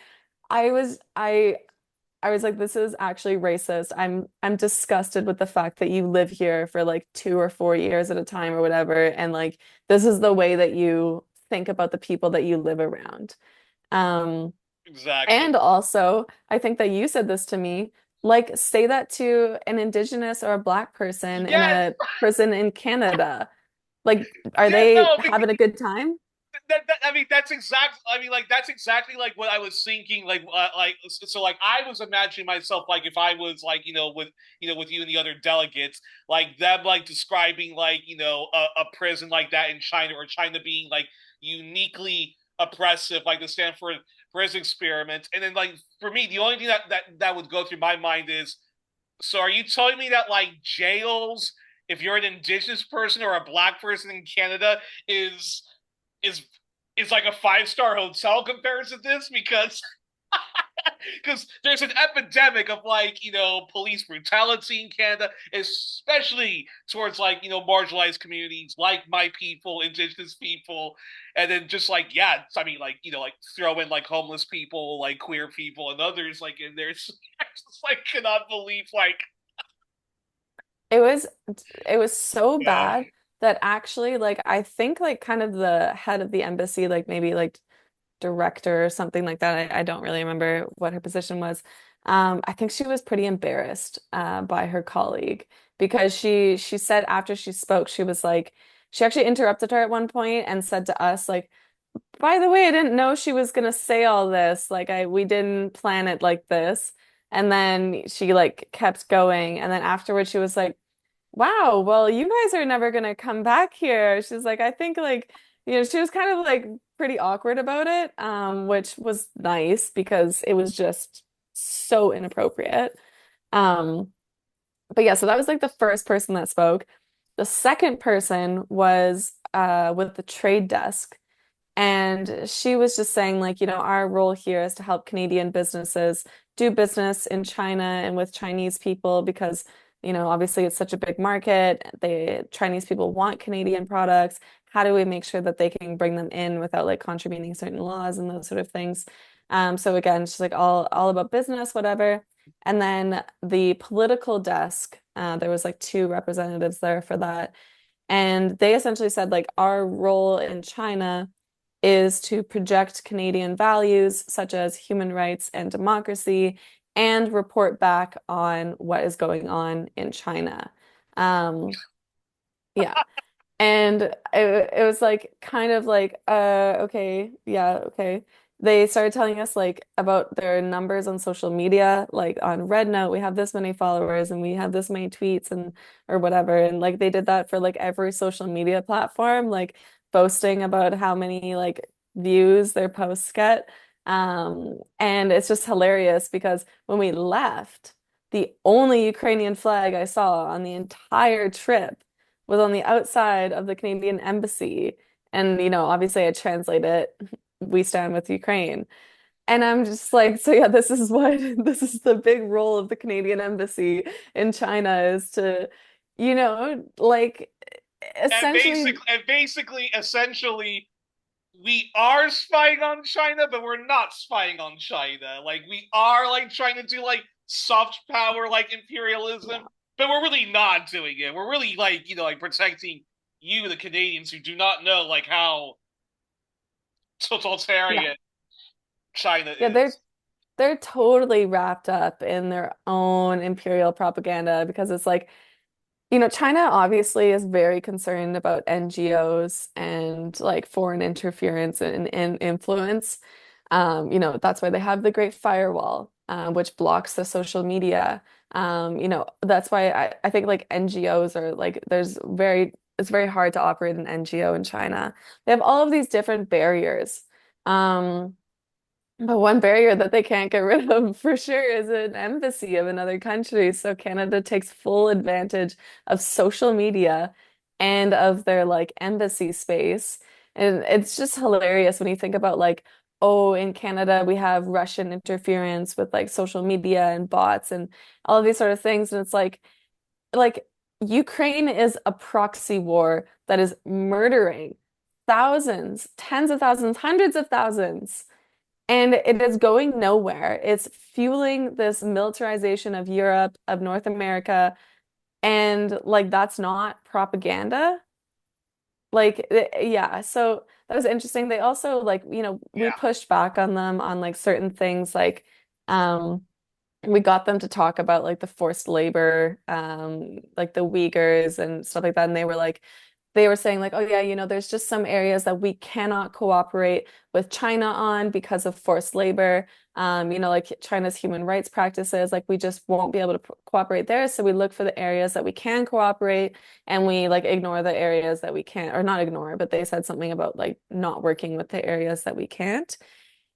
I was like, this is actually racist. I'm disgusted with the fact that you live here for like 2 or 4 years at a time or whatever. And like this is the way that you think about the people that you live around. Um, Exactly. and also, I think that you said this to me, like say that to an Indigenous or a Black person in Yes. a prison in Canada. Like, are Yeah. they No. having a good time? I mean, that's exact. I mean, like that's exactly like what I was thinking. Like so, like I was imagining myself like if I was like with you and the other delegates, like them like describing like a prison like that in China or China being like uniquely oppressive, like the Stanford prison experiment. And then like for me, the only thing that would go through my mind is, so are you telling me that like jails, if you're an indigenous person or a black person in Canada, is is is like a 5-star hotel compared to this? Because there's an epidemic of like police brutality in Canada, especially towards like marginalized communities like my people, indigenous people, and then just like yeah, I mean like like throw in like homeless people, like queer people, and others like in there. I just like cannot believe like It was it was so yeah. bad that actually like I think like kind of the head of the embassy, like maybe like director or something like that. I don't really remember what her position was. I think she was pretty embarrassed by her colleague because she said after she spoke, she was like, she actually interrupted her at one point and said to us, like, by the way, I didn't know she was gonna say all this. Like we didn't plan it like this. And then she like kept going. And then afterwards she was like, wow, well, you guys are never gonna come back here. She's like, I think like, she was kind of like pretty awkward about it, which was nice because it was just so inappropriate. Um, but yeah, so that was like the first person that spoke. The second person was with the trade desk. And she was just saying, like, our role here is to help Canadian businesses do business in China and with Chinese people because, obviously it's such a big market. The Chinese people want Canadian products. How do we make sure that they can bring them in without like contravening certain laws and those sort of things? So again, it's just like all about business, whatever. And then the political desk, there was like 2 representatives there for that. And they essentially said, like, our role in China is to project Canadian values such as human rights and democracy and report back on what is going on in China. Um, yeah. And it was like kind of like, okay, yeah, okay. they started telling us like about their numbers on social media, like on Red Note, we have this many followers and we have this many tweets and or whatever. And like they did that for like every social media platform, like boasting about how many like views their posts get. And it's just hilarious because when we left, the only Ukrainian flag I saw on the entire trip was on the outside of the Canadian embassy. And, obviously I translate it, we stand with Ukraine. And I'm just like, so yeah, this is what this is the big role of the Canadian embassy in China is to, like essentially, Essentially, we are spying on China, but we're not spying on China. Like we are like trying to do like soft power, like imperialism, yeah, but we're really not doing it. We're really like like protecting you, the Canadians, who do not know like how yeah, totalitarian China yeah, they're is. they're totally wrapped up in their own imperial propaganda because it's like, China obviously is very concerned about NGOs and like foreign interference and influence. That's why they have the Great Firewall, which blocks the social media. That's why I think like NGOs are like it's very hard to operate an NGO in China. They have all of these different barriers. Um, but one barrier that they can't get rid of for sure is an embassy of another country. So Canada takes full advantage of social media and of their like embassy space. And it's just hilarious when you think about like, oh, in Canada we have Russian interference with like social media and bots and all of these sort of things. And it's like Ukraine is a proxy war that is murdering thousands, tens of thousands, hundreds of thousands. And it is going nowhere. It's fueling this militarization of Europe, of North America, and like that's not propaganda. Like, yeah, so that was interesting. They also like, we Yeah, pushed back on them on like certain things like um we got them to talk about like the forced labor, like the Uyghurs and stuff like that. And they were saying like, oh yeah, there's just some areas that we cannot cooperate with China on because of forced labor. Like China's human rights practices, like we just won't be able to cooperate there. So we look for the areas that we can cooperate and we like ignore the areas that we can't, or not ignore, but they said something about like not working with the areas that we can't.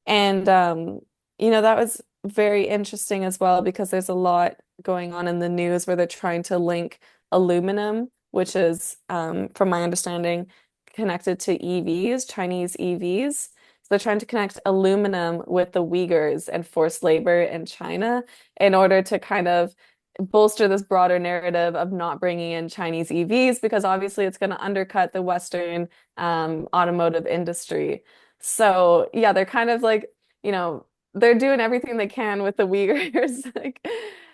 And that was very interesting as well because there's a lot going on in the news where they're trying to link aluminum, which is, from my understanding, connected to EVs, Chinese EVs. So they're trying to connect aluminum with the Uyghurs and forced labor in China in order to kind of bolster this broader narrative of not bringing in Chinese EVs because obviously it's going to undercut the Western automotive industry. So yeah, they're kind of like, they're doing everything they can with the Uyghurs. Like,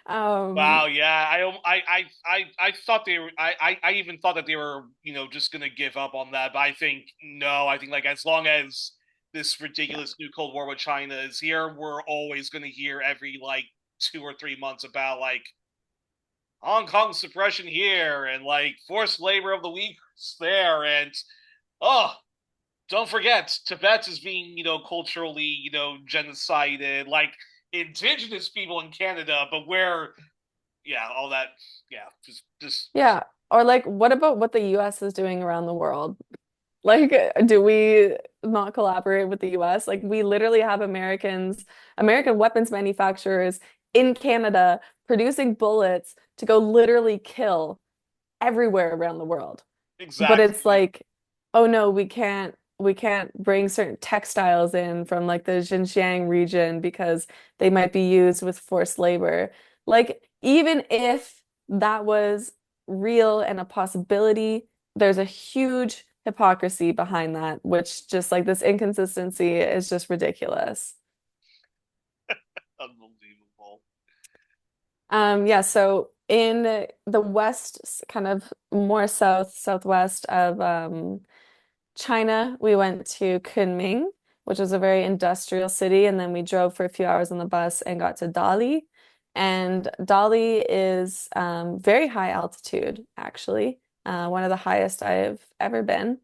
um, wow, yeah. I thought they were. I even thought that they were, just gonna give up on that. But I think no. I think like as long as this yeah, ridiculous new Cold War with China is here, we're always gonna hear every like 2 or 3 months about like Hong Kong suppression here and like forced labor of the Uyghurs there, and oh, don't forget Tibet is being culturally genocided, like indigenous people in Canada, but where yeah, all that. Yeah, just yeah. Or like, what about what the US is doing around the world? Like, do we not collaborate with the US? Like, we literally have American weapons manufacturers in Canada producing bullets to go literally kill everywhere around the world. But it's exactly. like, oh no, we can't bring certain textiles in from like the Xinjiang region because they might be used with forced labor. Like, even if that was real and a possibility, there's a huge hypocrisy behind that, which just like this inconsistency is just ridiculous. Unbelievable. Yeah, so in the west, kind of more southwest of China, we went to Kunming, which was a very industrial city, and then we drove for a few hours on the bus and got to Dali. And Dali is very high altitude, actually, one of the highest I've ever been.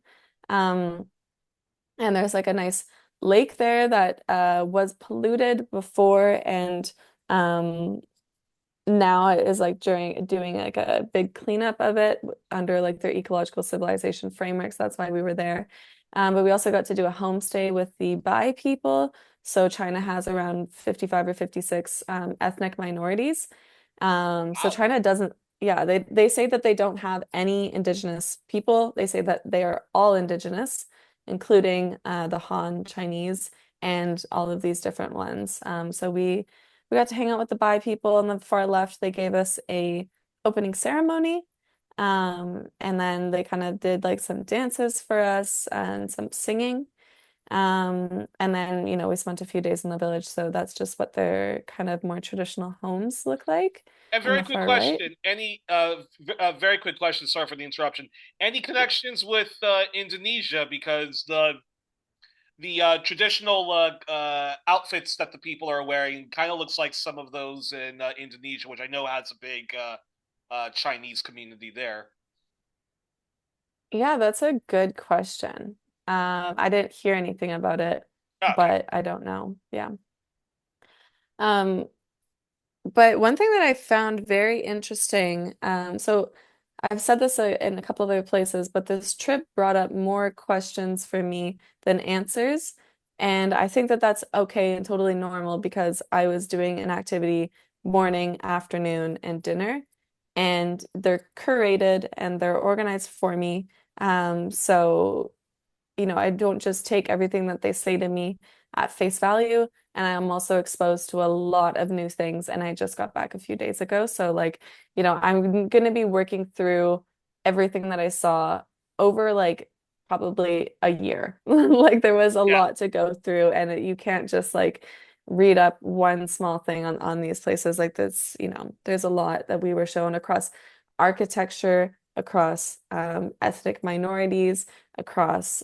Um, and there's like a nice lake there that was polluted before, and um, now it is like during doing like a big cleanup of it under like their ecological civilization frameworks. That's why we were there. But we also got to do a homestay with the Bai people. So China has around 55 or 56 ethnic minorities. So Wow. China doesn't, yeah, they say that they don't have any indigenous people. They say that they are all indigenous, including the Han Chinese and all of these different ones. So we got to hang out with the Bai people on the far left. They gave us a opening ceremony. And then they kind of did like some dances for us and some singing. And then, we spent a few days in the village, so that's just what their kind of more traditional homes look like A on very the quick far right. question. Any very quick question. Sorry for the interruption. Any connections with Indonesia? Because the traditional outfits that the people are wearing kind of looks like some of those in Indonesia, which I know has a big Chinese community there. Yeah, that's a good question. I didn't hear anything about it, Oh, okay. but I don't know. Yeah. Um, But one thing that I found very interesting, so I've said this in a couple of other places, but this trip brought up more questions for me than answers. And I think that that's okay and totally normal because I was doing an activity morning, afternoon, and dinner, and they're curated and they're organized for me. So I don't just take everything that they say to me at face value. And I'm also exposed to a lot of new things. And I just got back a few days ago. So, like, I'm going to be working through everything that I saw over like probably a year. Like, there was a Yeah. lot to go through, and you can't just like read up one small thing on these places. Like, this, there's a lot that we were shown across architecture, across ethnic minorities, across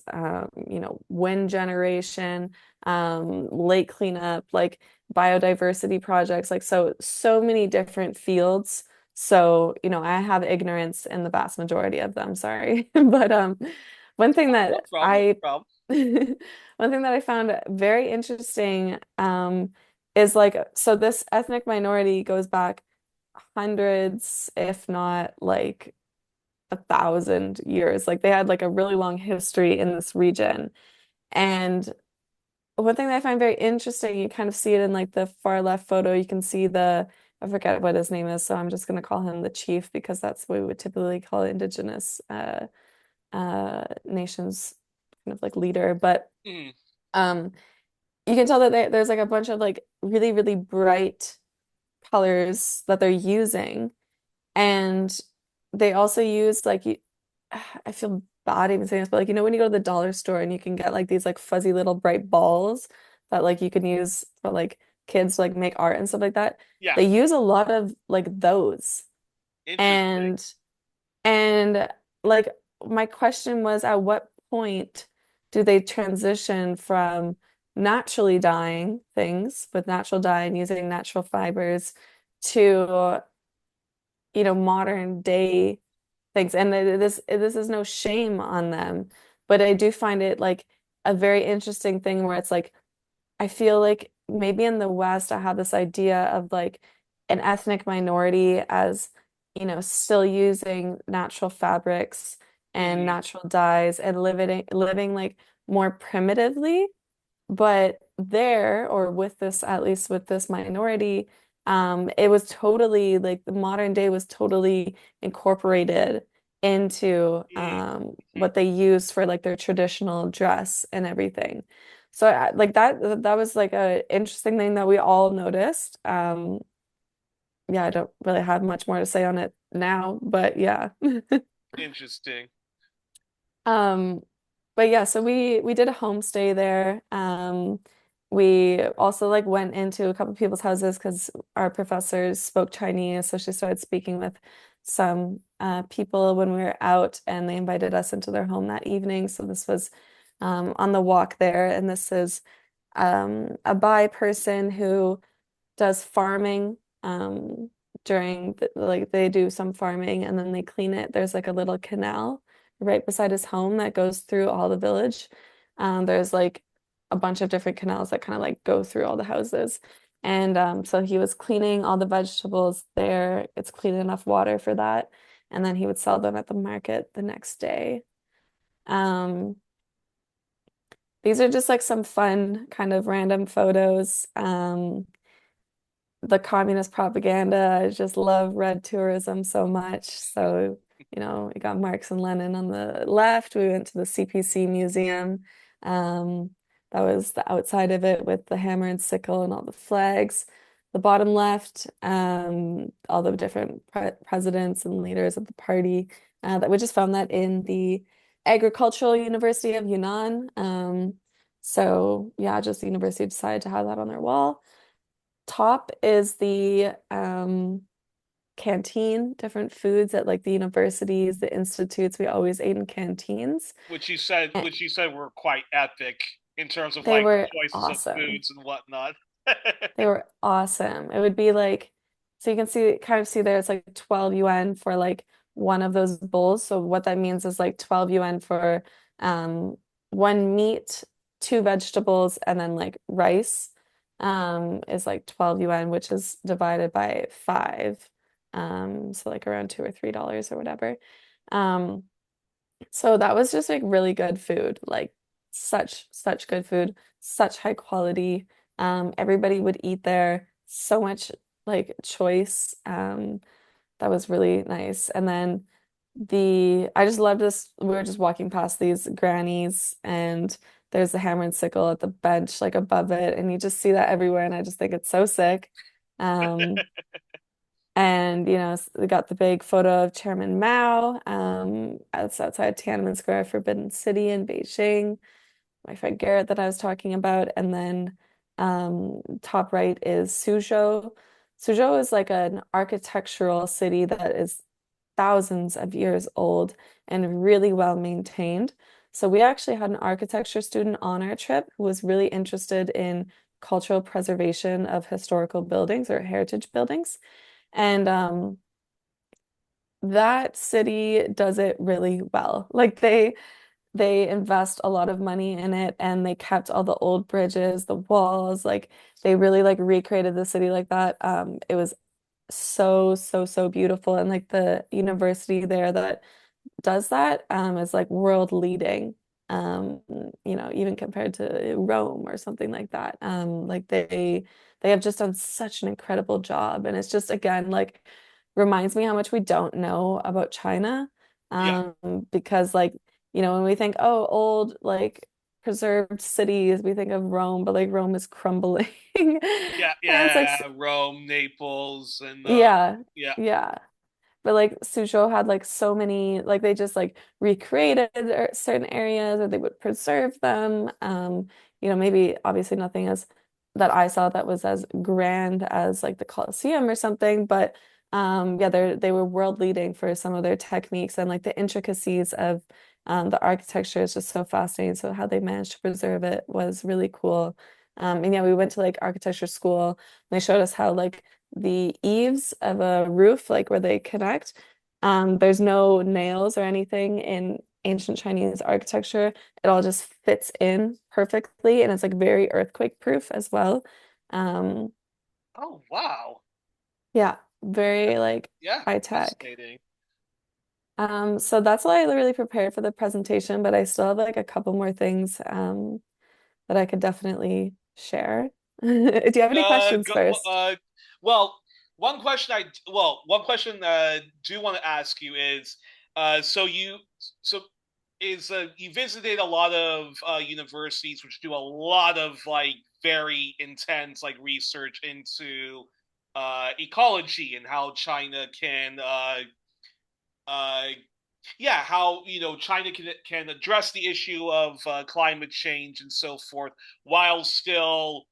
wind generation, lake cleanup, like biodiversity projects, like so many different fields. So, I have ignorance in the vast majority of them, sorry. But one thing Oh, no that problem. No I problem. one thing that I found very interesting is like, so this ethnic minority goes back hundreds, if not like 1,000 years. Like they had like a really long history in this region. And one thing that I find very interesting, you kind of see it in like the far left photo. You can see I forget what his name is, so I'm just going to call him the chief because that's what we would typically call indigenous nations kind of like leader. But Mm, um, you can tell that there's like a bunch of like really, really bright colors that they're using. And they also use like I feel bad even saying this, but like when you go to the dollar store and you can get like these like fuzzy little bright balls that like you can use for like kids to like make art and stuff like that. yeah. They use a lot of like those. Interesting. And and like my question was at what point do they transition from naturally dyeing things with natural dye and using natural fibers to modern day things. And this is no shame on them, but I do find it like a very interesting thing where it's like I feel like maybe in the West I have this idea of like an ethnic minority as, still using natural fabrics and Hmm. natural dyes and living like more primitively. But there, or with this, at least with this minority, it was totally like the modern day was totally incorporated into Mm-hmm. what they used for like their traditional dress and everything. So like that was like a interesting thing that we all noticed. Yeah, I don't really have much more to say on it now, but yeah. Interesting. Um, but yeah, so we did a homestay there. We also like went into a couple people's houses because our professors spoke Chinese, so she started speaking with some people when we were out, and they invited us into their home that evening. So this was on the walk there, and this is a Bai person who does farming during like they do some farming and then they clean it. There's like a little canal right beside his home that goes through all the village. There's like a bunch of different canals that kind of like go through all the houses. And so he was cleaning all the vegetables there. It's clean enough water for that. And then he would sell them at the market the next day. Um, these are just like some fun kind of random photos. The communist propaganda. I just love red tourism so much. So, we got Marx and Lenin on the left. We went to the CPC museum. Um, that was the outside of it with the hammer and sickle and all the flags. The bottom left, all the different presidents and leaders of the party. That we just found that in the Agricultural University of Yunnan. So yeah, just the university decided to have that on their wall. Top is the canteen, different foods at like the universities, the institutes. We always ate in canteens. And which you said were quite epic in terms of they like were choices of awesome. foods and whatnot. They were awesome. It would be like, so you can see, kind of see there, it's like 12 yuan for like one of those bowls. So what that means is like 12 yuan for um, one meat, two vegetables, and then like rice is like 12 yuan, which is divided by five. So like around $2 or $3 or whatever. Um, so that was just like really good food, like such good food, such high quality. Everybody would eat there, so much like choice. That was really nice. And then I just loved this. We were just walking past these grannies, and there's the hammer and sickle at the bench, like above it, and you just see that everywhere, and I just think it's so sick. Um, and we got the big photo of Chairman Mao. It's outside Tiananmen Square, Forbidden City in Beijing. My friend Garrett that I was talking about, and then top right is Suzhou. Suzhou is like an architectural city that is thousands of years old and really well maintained. So we actually had an architecture student on our trip who was really interested in cultural preservation of historical buildings or heritage buildings. And that city does it really well. Like they invest a lot of money in it, and they kept all the old bridges, the walls, like they really like recreated the city like that. It was so beautiful, and like the university there that does that is like world leading. Um, even compared to Rome or something like that. Like they have just done such an incredible job, and it's just again like reminds me how much we don't know about China. Yeah, Because like, when we think, oh, old like preserved cities, we think of Rome, but like Rome is crumbling. yeah, And it's like, yeah. Rome, Naples, and yeah, yeah, yeah. But like Suzhou had like so many, like they just like recreated certain areas, or they would preserve them. Maybe obviously nothing as that I saw that was as grand as like the Colosseum or something, but yeah, they were world leading for some of their techniques, and like the intricacies of the architecture is just so fascinating. So how they managed to preserve it was really cool. And yeah, we went to like architecture school, and they showed us how like the eaves of a roof, like where they connect. There's no nails or anything in ancient Chinese architecture. It all just fits in perfectly, and it's like very earthquake proof as well. Um, oh wow, yeah, very like yeah, high tech. fascinating. So that's why I really prepared for the presentation, but I still have like a couple more things that I could definitely share. Do you have any questions Go, first? well, one question do want to ask you is, so you visited a lot of universities which do a lot of like very intense like research into ecology and how China can uh, yeah, how China can address the issue of climate change and so forth while still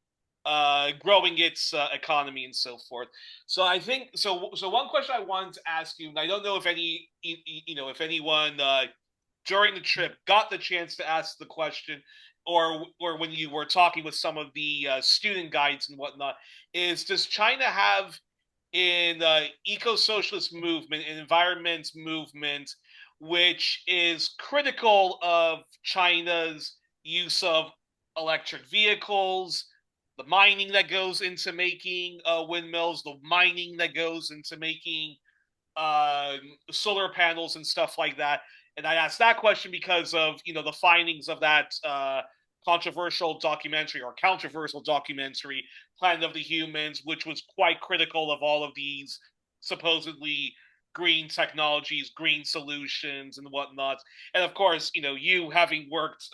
growing its economy and so forth. So I think so. So one question I wanted to ask you, and I don't know if if anyone during the trip got the chance to ask the question, or when you were talking with some of the student guides and whatnot, is does China have in eco-socialist movement and environment movement, which is critical of China's use of electric vehicles, the mining that goes into making windmills, the mining that goes into making uh, solar panels and stuff like that. And I asked that question because of the findings of that controversial documentary or controversial documentary, Planet of the Humans, which was quite critical of all of these supposedly green technologies, green solutions, and whatnot. And of course, you having worked,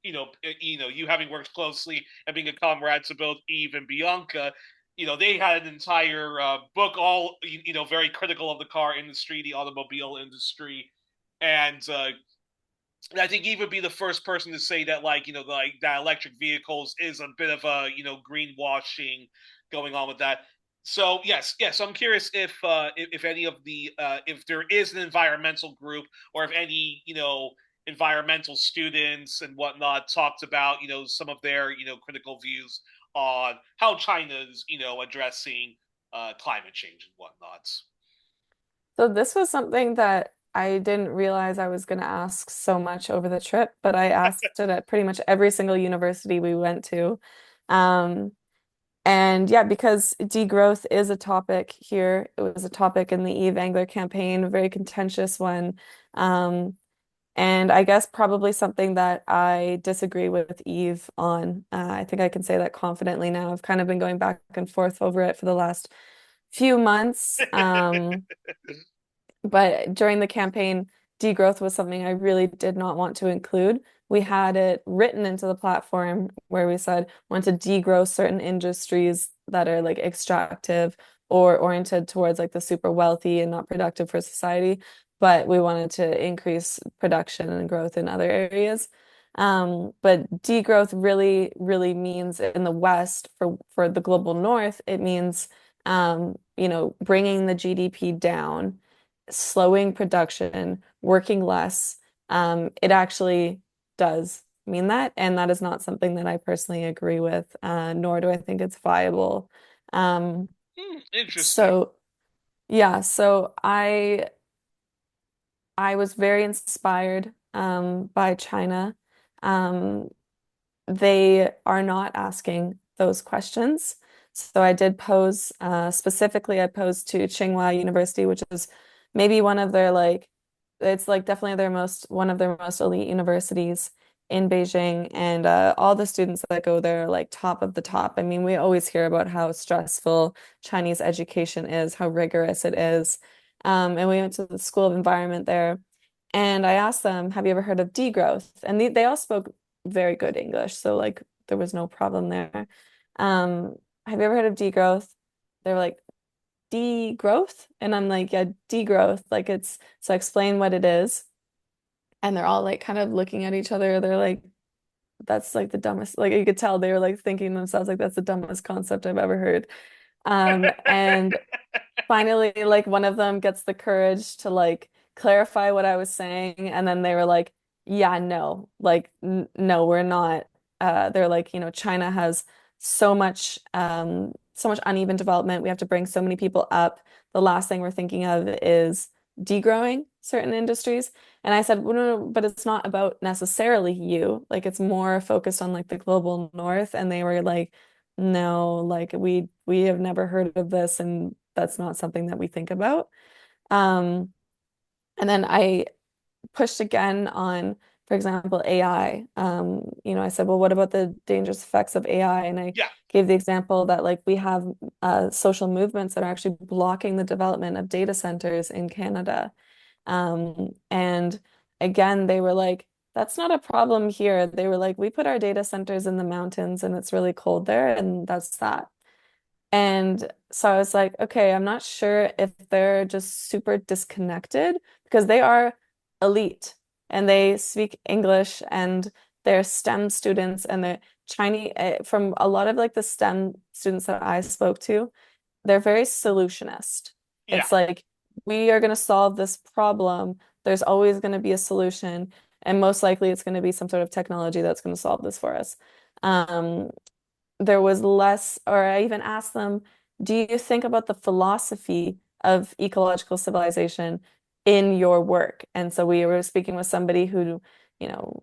you having worked closely and being a comrade to both Yves and Bianca, they had an entire book, all very critical of the car industry, the automobile industry, and I think Eve would be the first person to say that, like that electric vehicles is a bit of a greenwashing going on with that. So yes, I'm curious if any of the if there is an environmental group or if any environmental students and whatnot talked about some of their critical views on how China's addressing climate change and whatnot. So this was something that I didn't realize I was going to ask so much over the trip, but I asked it at pretty much every single university we went to. Um, and yeah, because degrowth is a topic here. It was a topic in the Eve Angler campaign, a very contentious one. Um, and I guess probably something that I disagree with Eve on. I think I can say that confidently now. I've kind of been going back and forth over it for the last few months. But during the campaign, degrowth was something I really did not want to include. We had it written into the platform where we said want to degrow certain industries that are like extractive or oriented towards like the super wealthy and not productive for society, but we wanted to increase production and growth in other areas. But degrowth really, really means in the West for the global North, it means bringing the GDP down, slowing production, working less. It actually does mean that, and that is not something that I personally agree with, nor do I think it's viable. Um, Interesting. so yeah, so I was very inspired by China. Um, they are not asking those questions. So I did pose, specifically, I posed to Tsinghua University, which is maybe one of their like, it's like definitely one of their most elite universities in Beijing. And all the students that go there are like top of the top. I mean, we always hear about how stressful Chinese education is, how rigorous it is. And we went to the School of Environment there. And I asked them, have you ever heard of degrowth? And they all spoke very good English, so like there was no problem there. Have you ever heard of degrowth? They were like, degrowth? And I'm like, yeah, degrowth. Like it's so I explain what it is. And they're all like kind of looking at each other. They're like, that's like the dumbest, like you could tell they were like thinking to themselves, like, that's the dumbest concept I've ever heard. And finally, like one of them gets the courage to like clarify what I was saying, and then they were like, "Yeah, no, like n no, we're not." They're like, China has so much uneven development. We have to bring so many people up. The last thing we're thinking of is degrowing certain industries. And I said, well, no, but it's not about necessarily you. Like it's more focused on like the global north. And they were like, no, like we have never heard of this, and that's not something that we think about. Um, and then I pushed again on, for example, AI. I said, well, what about the dangerous effects of AI? And I Yeah, gave the example that like we have social movements that are actually blocking the development of data centers in Canada. And again, they were like, that's not a problem here. They were like, we put our data centers in the mountains and it's really cold there, and that's that. And so I was like, okay, I'm not sure if they're just super disconnected because they are elite and they speak English and they're STEM students and they're Chinese from a lot of like the STEM students that I spoke to, they're very solutionist. yeah, It's like we are going to solve this problem. There's always going to be a solution, and most likely it's going to be some sort of technology that's going to solve this for us. Um, there was less, or I even asked them, do you think about the philosophy of ecological civilization in your work? And so we were speaking with somebody who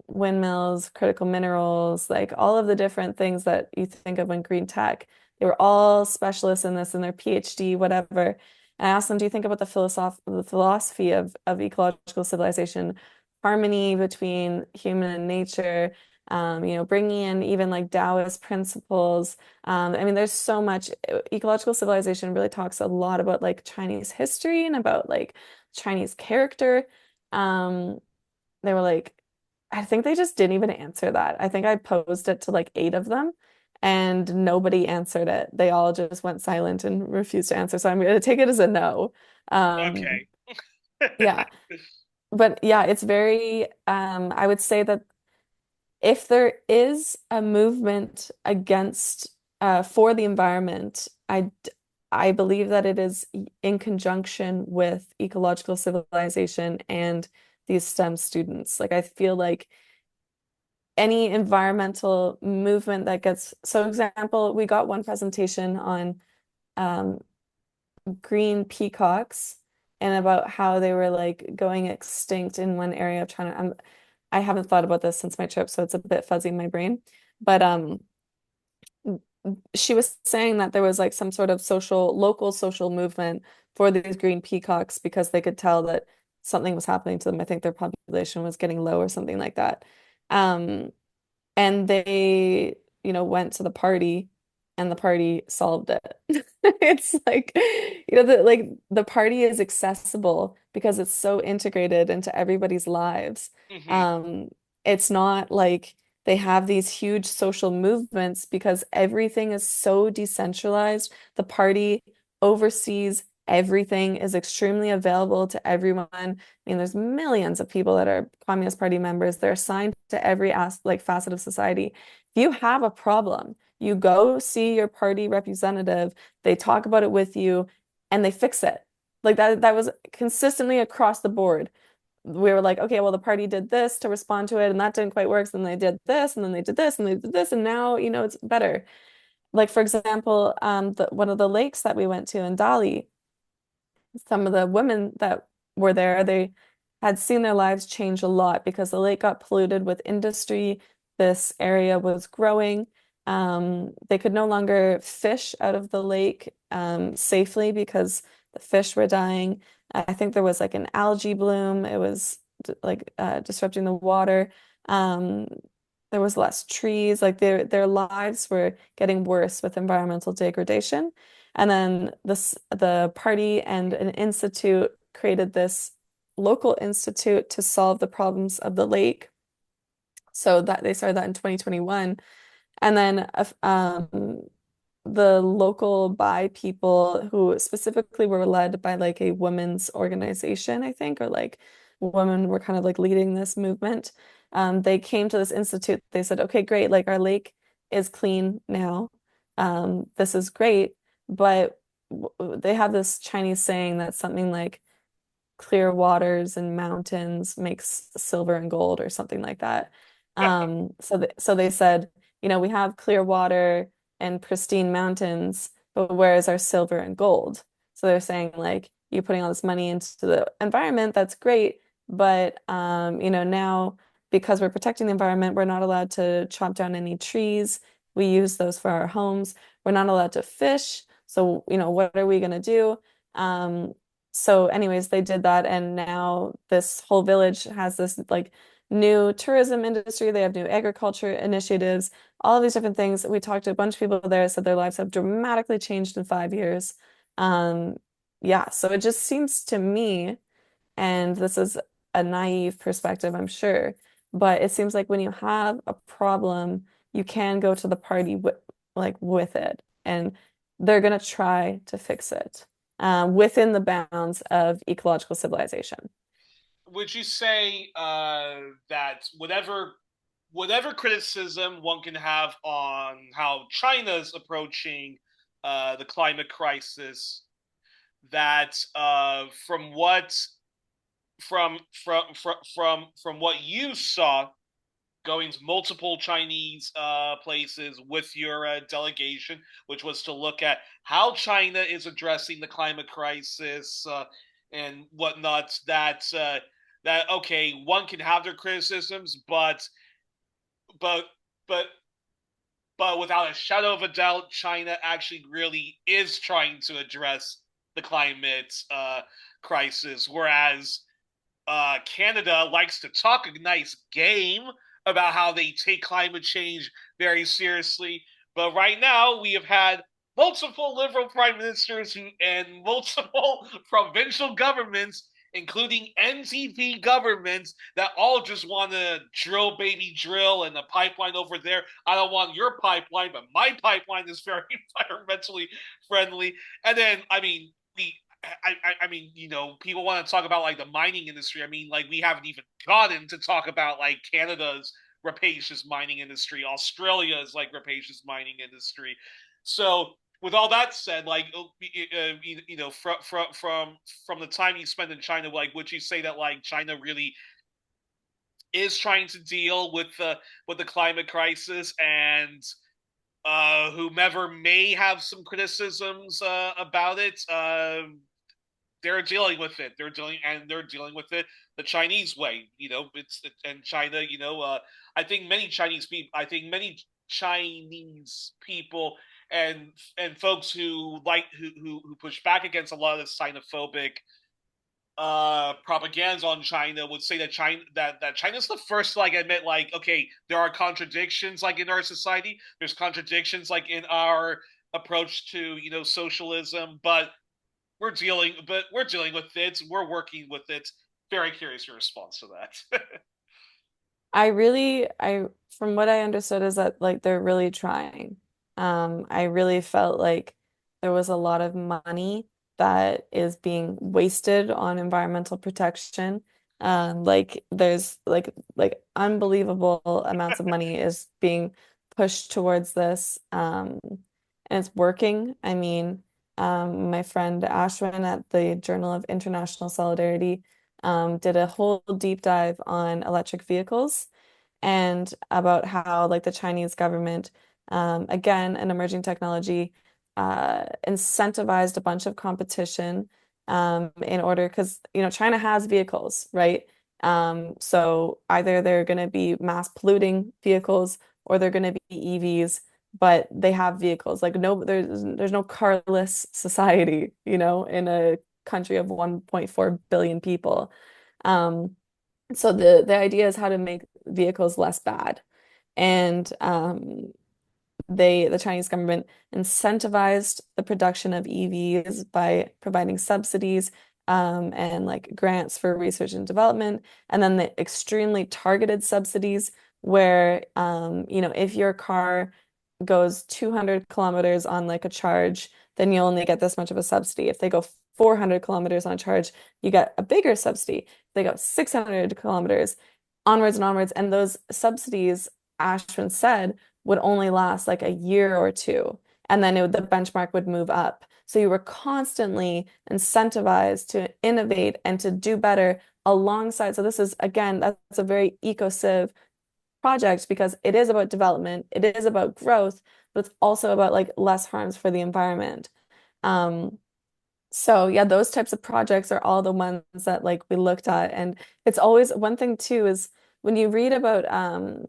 windmills, critical minerals, like all of the different things that you think of in green tech. They were all specialists in this in their PhD, whatever. And I asked them, do you think about the philosophy of ecological civilization, harmony between human and nature, bringing in even like Taoist principles. I mean, there's so much. Ecological civilization really talks a lot about like Chinese history and about like Chinese character. Um, they were like, I think they just didn't even answer that. I think I posed it to like 8 of them and nobody answered it. They all just went silent and refused to answer. So I'm going to take it as a no. Um, Okay. yeah. But yeah, it's very, I would say that if there is a movement against, for the environment, I believe that it is in conjunction with ecological civilization and these STEM students. Like I feel like any environmental movement that gets, so example, we got one presentation on um, green peacocks and about how they were like going extinct in one area of China. I haven't thought about this since my trip, so it's a bit fuzzy in my brain. But she was saying that there was like some sort of local social movement for these green peacocks because they could tell that something was happening to them. I think their population was getting low or something like that. Um, and they, went to the party and the party solved it. It's like, the party is accessible because it's so integrated into everybody's lives. Hmm. Um, it's not like they have these huge social movements because everything is so decentralized. The party oversees everything, is extremely available to everyone. I mean, there's millions of people that are Communist Party members. They're assigned to every like facet of society. If you have a problem, you go see your party representative, they talk about it with you, and they fix it. Like that was consistently across the board. We were like, okay, well, the party did this to respond to it, and that didn't quite work. So then they did this, and then they did this, and they did this, and now, it's better. Like, for example, one of the lakes that we went to in Dali, some of the women that were there, they had seen their lives change a lot because the lake got polluted with industry. This area was growing. They could no longer fish out of the lake safely because the fish were dying. I think there was like an algae bloom. It was like disrupting the water. Um, there was less trees. Like their lives were getting worse with environmental degradation. And then the party and an institute created this local institute to solve the problems of the lake. So that they started that in 2021. And then the local Bai people who specifically were led by like a women's organization, I think, or like women were kind of like leading this movement. They came to this institute. They said, okay, great, like our lake is clean now. This is great, but they have this Chinese saying that's something like clear waters and mountains makes silver and gold or something like that. So they said, we have clear water and pristine mountains, but where is our silver and gold? So they're saying like you're putting all this money into the environment, that's great, but now because we're protecting the environment, we're not allowed to chop down any trees. We use those for our homes. We're not allowed to fish. So, what are we going to do? So anyways, they did that and now this whole village has this like new tourism industry. They have new agriculture initiatives, all of these different things. We talked to a bunch of people there, said their lives have dramatically changed in 5 years. Um, yeah, so it just seems to me, and this is a naive perspective, I'm sure, but it seems like when you have a problem, you can go to the party with it, and they're gonna try to fix it within the bounds of ecological civilization. Would you say that whatever criticism one can have on how China's approaching the climate crisis, that from what you saw going to multiple Chinese places with your delegation, which was to look at how China is addressing the climate crisis and whatnot. That that okay, one can have their criticisms, but but but without a shadow of a doubt, China actually really is trying to address the climate crisis, whereas Canada likes to talk a nice game about how they take climate change very seriously. But right now, we have had multiple liberal prime ministers and multiple provincial governments, including NTP governments, that all just want to drill, baby, drill, and the pipeline over there. I don't want your pipeline, but my pipeline is very environmentally friendly. And then, I mean, I mean, people want to talk about like the mining industry. I mean, like we haven't even gotten to talk about like Canada's rapacious mining industry, Australia's like rapacious mining industry. So, with all that said, like from the time you spend in China, like would you say that like China really is trying to deal with the climate crisis and whomever may have some criticisms about it, they're dealing with it. They're dealing with it the Chinese way. And China. I think many Chinese people. I think many Chinese people and folks who who push back against a lot of the xenophobic propaganda on China would say that China's the first to like admit like okay there are contradictions like in our society. There's contradictions like in our approach to socialism, but we're dealing with it. We're working with it. Very curious your response to that. I from what I understood is that like they're really trying. I really felt like there was a lot of money that is being wasted on environmental protection. Like there's like unbelievable amounts of money is being pushed towards this. And it's working. I mean, my friend Ashwin at the Journal of International Solidarity did a whole deep dive on electric vehicles and about how like the Chinese government, again, an emerging technology, incentivized a bunch of competition in order because China has vehicles, right? So either they're going to be mass polluting vehicles or they're going to be EVs, but they have vehicles. Like no, there's no carless society, in a country of 1.4 billion people. Um, so the idea is how to make vehicles less bad. And the Chinese government incentivized the production of EVs by providing subsidies and like grants for research and development, and then the extremely targeted subsidies where if your car goes 200 kilometers on like a charge, then you only get this much of a subsidy. If they go 400 kilometers on a charge, you get a bigger subsidy. If they go 600 kilometers onwards and onwards, and those subsidies, Ashwin said, would only last like a year or two, and then the benchmark would move up. So you were constantly incentivized to innovate and to do better alongside. So this is, again, that's a very eco-civ project because it is about development, it is about growth, but it's also about like less harms for the environment. Um, so yeah, those types of projects are all the ones that like we looked at. And it's always one thing too is when you read about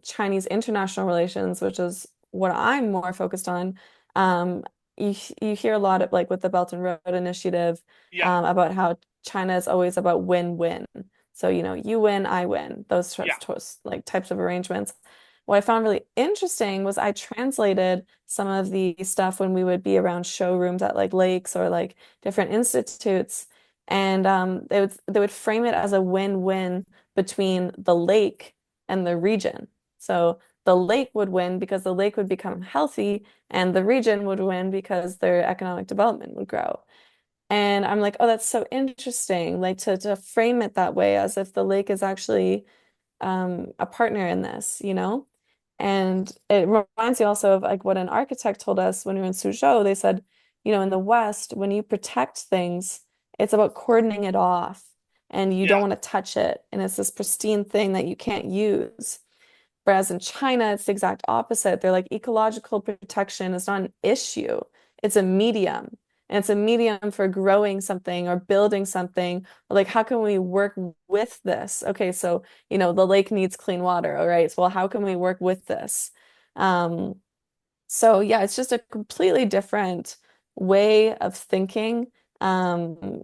Chinese international relations, which is what I'm more focused on, um, you hear a lot of like with the Belt and Road Initiative Yeah, about how China is always about win-win. So, you win, I win, those yeah, like types of arrangements. What I found really interesting was I translated some of the stuff when we would be around showrooms at like lakes or like different institutes, and they would frame it as a win-win between the lake and the region. So the lake would win because the lake would become healthy, and the region would win because their economic development would grow. And I'm like, oh, that's so interesting, like to frame it that way as if the lake is actually a partner in this, And it reminds me also of like what an architect told us when we were in Suzhou. They said, in the West, when you protect things, it's about cordoning it off and you don't yeah, want to touch it. And it's this pristine thing that you can't use. Whereas in China, it's the exact opposite. They're like ecological protection is not an issue, it's a medium. and it's a medium for growing something or building something. Like, how can we work with this? Okay, so, the lake needs clean water. All right. So, well, how can we work with this? Um, so yeah, it's just a completely different way of thinking. Um,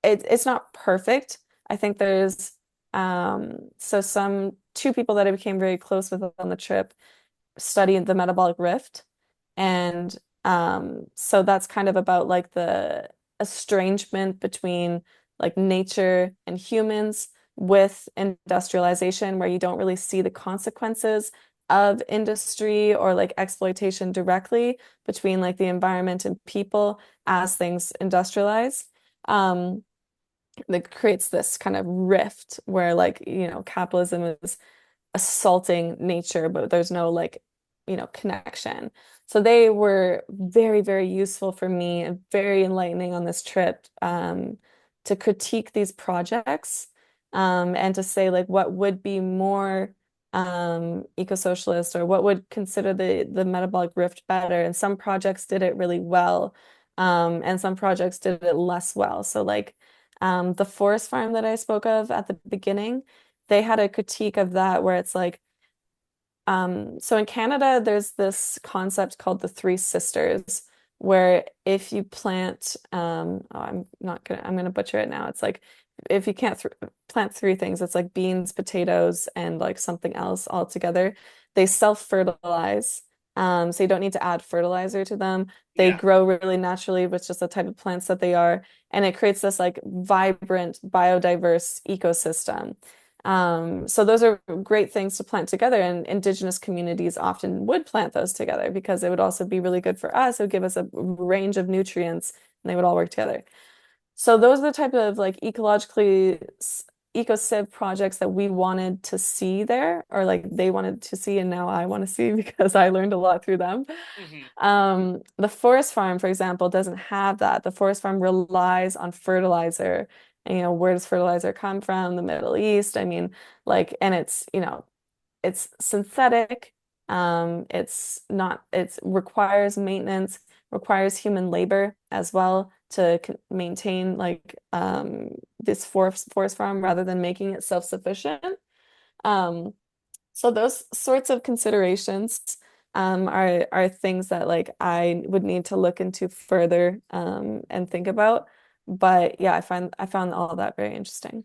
it's not perfect. I think there's so some two people that I became very close with on the trip studied the metabolic rift. And so that's kind of about like the estrangement between like nature and humans with industrialization, where you don't really see the consequences of industry or like exploitation directly between like the environment and people as things industrialize. Um, that creates this kind of rift where like, capitalism is assaulting nature, but there's no like, connection. So they were very, very useful for me and very enlightening on this trip to critique these projects and to say like what would be more eco-socialist or what would consider the metabolic rift better. And some projects did it really well, and some projects did it less well. So like the forest farm that I spoke of at the beginning, they had a critique of that where it's like, so in Canada, there's this concept called the Three Sisters, where if you plant, I'm gonna butcher it now. It's like if you can't th plant three things, it's like beans, potatoes, and like something else all together. They self-fertilize, so you don't need to add fertilizer to them. They Yeah. grow really naturally with just the type of plants that they are, and it creates this like vibrant, biodiverse ecosystem. So those are great things to plant together, and indigenous communities often would plant those together because it would also be really good for us. It would give us a range of nutrients, and they would all work together. So those are the type of like eco-civ projects that we wanted to see there, or like they wanted to see, and now I want to see because I learned a lot through them. Hmm. The forest farm, for example, doesn't have that. The forest farm relies on fertilizer. And, where does fertilizer come from? The Middle East. I mean, like, and it's synthetic. It's not, it requires maintenance, requires human labor as well to maintain like this forest farm rather than making it self-sufficient. Um, so those sorts of considerations are things that like I would need to look into further and think about. But yeah, I found all that very interesting.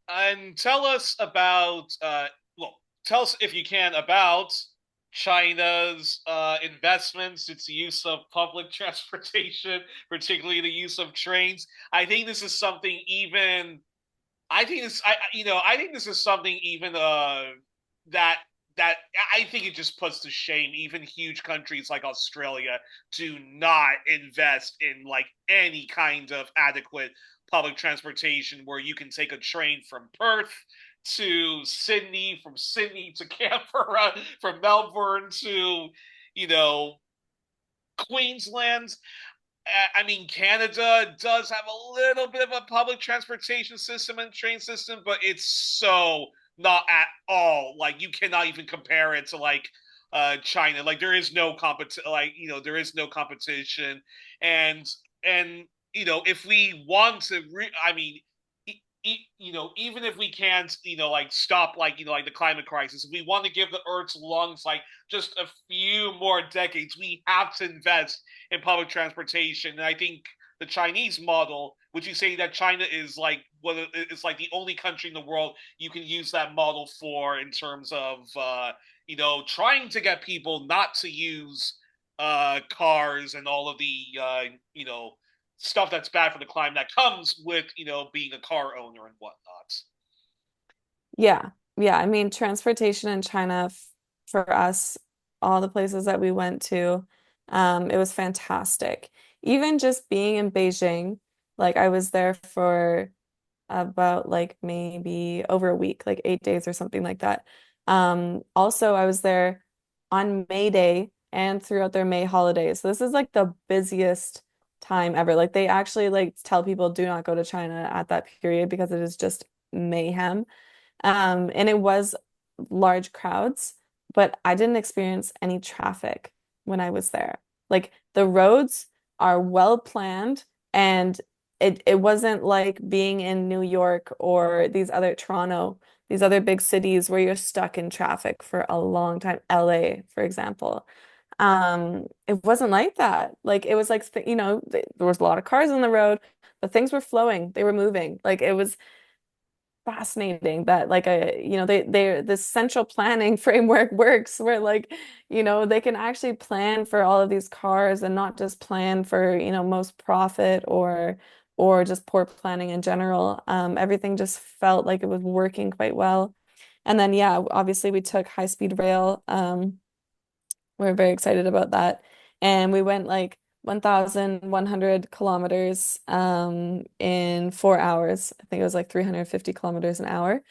And tell us about, well, tell us if you can about China's investments, its use of public transportation, particularly the use of trains. I think this is something even I think this is something even that that I think it just puts to shame even huge countries like Australia do not invest in like any kind of adequate public transportation where you can take a train from Perth to Sydney, from Sydney to Canberra, from Melbourne to you know Queensland. I mean, Canada does have a little bit of a public transportation system and train system, but it's so not at all. Like you cannot even compare it to like China. Like there is no there is no competition, and and if we want to, I mean, even if we can't, like stop, like the climate crisis, if we want to give the Earth's lungs like just a few more decades, we have to invest in public transportation. And I think the Chinese model, would you say that China is like it's like the only country in the world you can use that model for in terms of trying to get people not to use cars and all of the stuff that's bad for the climate that comes with being a car owner and whatnot. Yeah. Yeah. I mean, transportation in China for us, all the places that we went to, it was fantastic. Even just being in Beijing, like I was there for about like maybe over a week, like 8 days or something like that. Also, I was there on May Day and throughout their May holidays. So this is like the busiest time ever. Like they actually like tell people do not go to China at that period because it is just mayhem. And it was large crowds, but I didn't experience any traffic when I was there. Like the roads are well planned, and it wasn't like being in New York or these other Toronto, these other big cities where you're stuck in traffic for a long time. LA, for example. It wasn't like that. Like it was like there was a lot of cars on the road, but things were flowing. They were moving. Like it was fascinating that like a they this central planning framework works where like they can actually plan for all of these cars and not just plan for most profit or just poor planning in general. Everything just felt like it was working quite well. And then yeah, obviously we took high speed rail. We're very excited about that. And we went like 1,100 kilometers in 4 hours. I think it was like 350 kilometers an hour.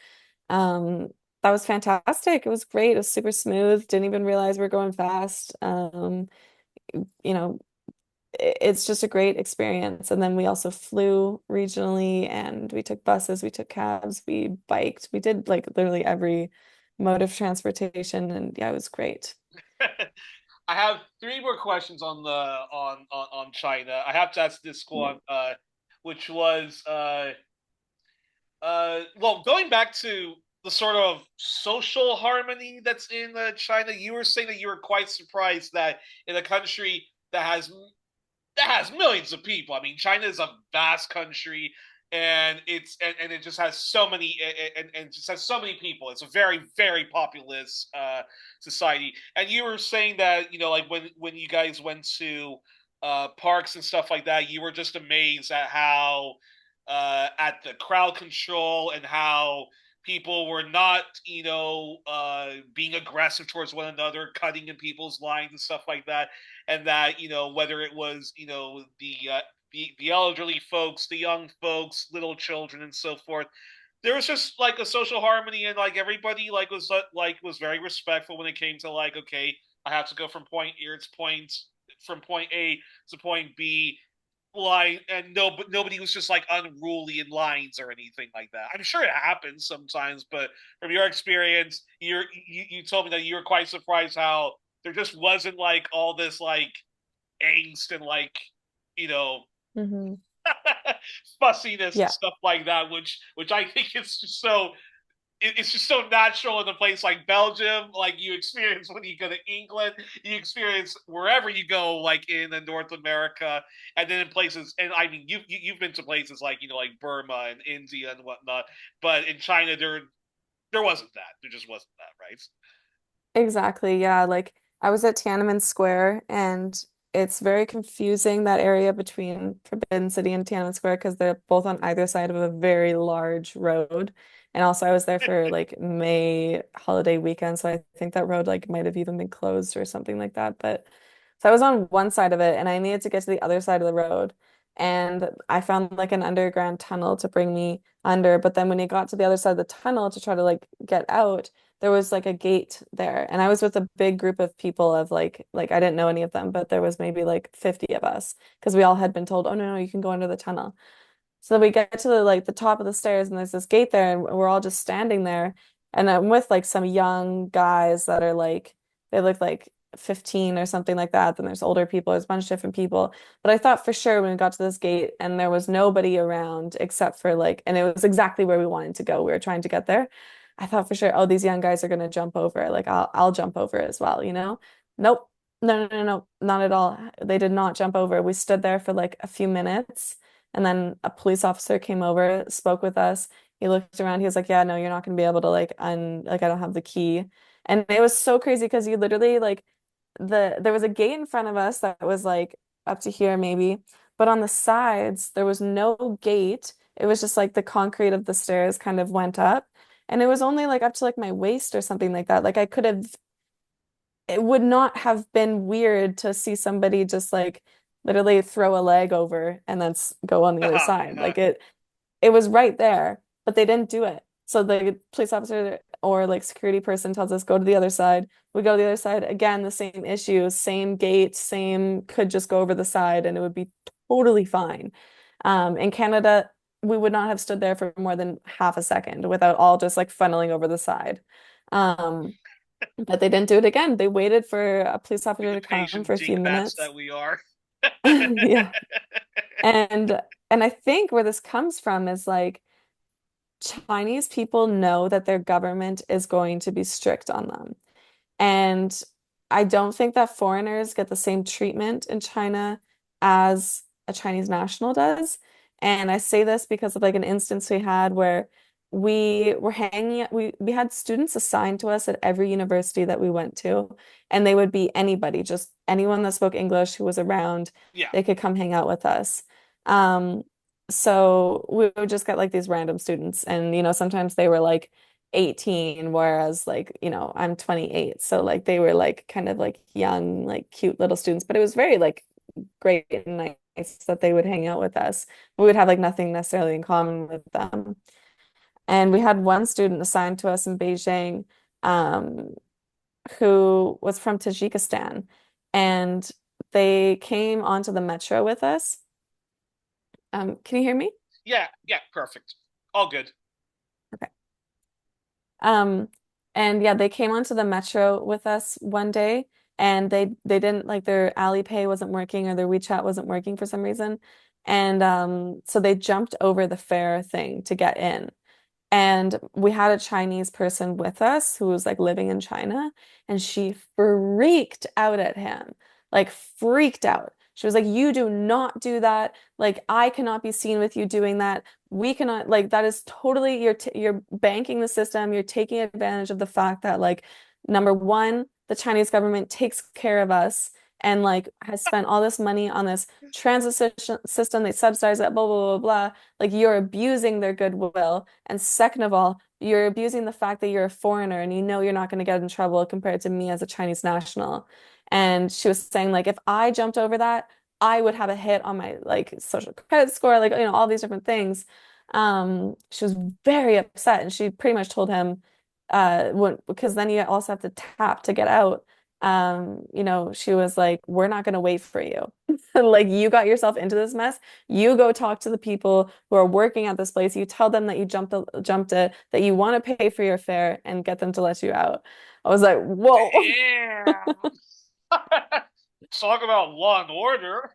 Um, that was fantastic. It was great. It was super smooth. Didn't even realize we are going fast. You know, it's just a great experience. And then we also flew regionally and we took buses, we took cabs, we biked. We did like literally every mode of transportation. And yeah, it was great. I have three more questions on the on China. I have to ask this one, which was well, going back to the sort of social harmony that's in China. You were saying that you were quite surprised that in a country that has millions of people. I mean, China is a vast country, and and it just has so many and just has so many people. It's a very populous society. And you were saying that like when you guys went to parks and stuff like that, you were just amazed at how at the crowd control and how people were not being aggressive towards one another, cutting in people's lines and stuff like that, and that whether it was the elderly folks, the young folks, little children, and so forth, there was just like a social harmony, and like everybody was very respectful when it came to like, okay, I have to go from point here to from point A to point B line, and no, but nobody was just like unruly in lines or anything like that. I'm sure it happens sometimes, but from your experience, you told me that you were quite surprised how there just wasn't like all this like angst and like you know Hmm. fussiness and Yeah. stuff like that, which I think is just so it's just so natural in a place like Belgium, like you experience when you go to England, you experience wherever you go, like in North America, and then in places. And I mean, you've been to places like like Burma and India and whatnot, but in China there wasn't that. There just wasn't that, right? Exactly. Yeah. Like I was at Tiananmen Square and it's very confusing that area between Forbidden City and Tiananmen Square because they're both on either side of a very large road. And also I was there for like May holiday weekend, so I think that road like might have even been closed or something like that. But so I was on one side of it and I needed to get to the other side of the road. And I found like an underground tunnel to bring me under. But then when you got to the other side of the tunnel to try to like get out, there was like a gate there and I was with a big group of people of like I didn't know any of them, but there was maybe like 50 of us because we all had been told, oh no, you can go under the tunnel. So we get to the top of the stairs and there's this gate there and we're all just standing there and I'm with like some young guys that are like they look like 15 or something like that. Then there's older people, there's a bunch of different people. But I thought for sure when we got to this gate and there was nobody around except for like, and it was exactly where we wanted to go. We were trying to get there. I thought for sure, oh, these young guys are gonna jump over. Like I'll jump over as well. Nope. No, not at all. They did not jump over. We stood there for like a few minutes and then a police officer came over, spoke with us. He looked around, he was like, yeah, no, you're not gonna be able to like I don't have the key. And it was so crazy because you literally like there was a gate in front of us that was like up to here maybe, but on the sides there was no gate. It was just like the concrete of the stairs kind of went up. And it was only like up to like my waist or something like that. Like I could have, it would not have been weird to see somebody just like literally throw a leg over and then go on the other side. Like it was right there, but they didn't do it. So the police officer or like security person tells us go to the other side. We go to the other side again, the same issue, same gate, same could just go over the side and it would be totally fine. In Canada, we would not have stood there for more than half a second without all just like funneling over the side. Um, but they didn't do it again. They waited for a police Like officer the to come patient for a few dingbats minutes. that we are. Yeah. And and I think where this comes from is like Chinese people know that their government is going to be strict on them. And I don't think that foreigners get the same treatment in China as a Chinese national does. And I say this because of like an instance we had where we had students assigned to us at every university that we went to, and they would be anybody, just anyone that spoke English who was around, Yeah, they could come hang out with us. Um, so we would just get like these random students, and sometimes they were like 18, whereas like, I'm 28. So like they were like kind of like young, like cute little students, but it was very like great and nice that they would hang out with us. We would have like nothing necessarily in common with them. And we had one student assigned to us in Beijing, um, who was from Tajikistan. And they came onto the metro with us. Can you hear me? yeah, yeah, perfect. All good. Okay. Um, and yeah, they came onto the metro with us one day, and they didn't like their Alipay wasn't working or their WeChat wasn't working for some reason. And so they jumped over the fare thing to get in. And we had a Chinese person with us who was like living in China, and she freaked out at him, like freaked out. She was like, "You do not do that. Like, I cannot be seen with you doing that. We cannot, like, that is totally, you're banking the system. You're taking advantage of the fact that, like, number one, the Chinese government takes care of us and like has spent all this money on this transit system. They subsidize it, blah, blah, blah, blah. Like you're abusing their goodwill. And second of all, you're abusing the fact that you're a foreigner and you know you're not going to get in trouble compared to me as a Chinese national." And she was saying like if I jumped over that, I would have a hit on my like social credit score, like all these different things. She was very upset and she pretty much told him because then you also have to tap to get out. She was like, "We're not going to wait for you. Like you got yourself into this mess. You go talk to the people who are working at this place. You tell them that you jumped it, that you want to pay for your fare and get them to let you out." I was like, "Whoa." Yeah. Talk about law and order.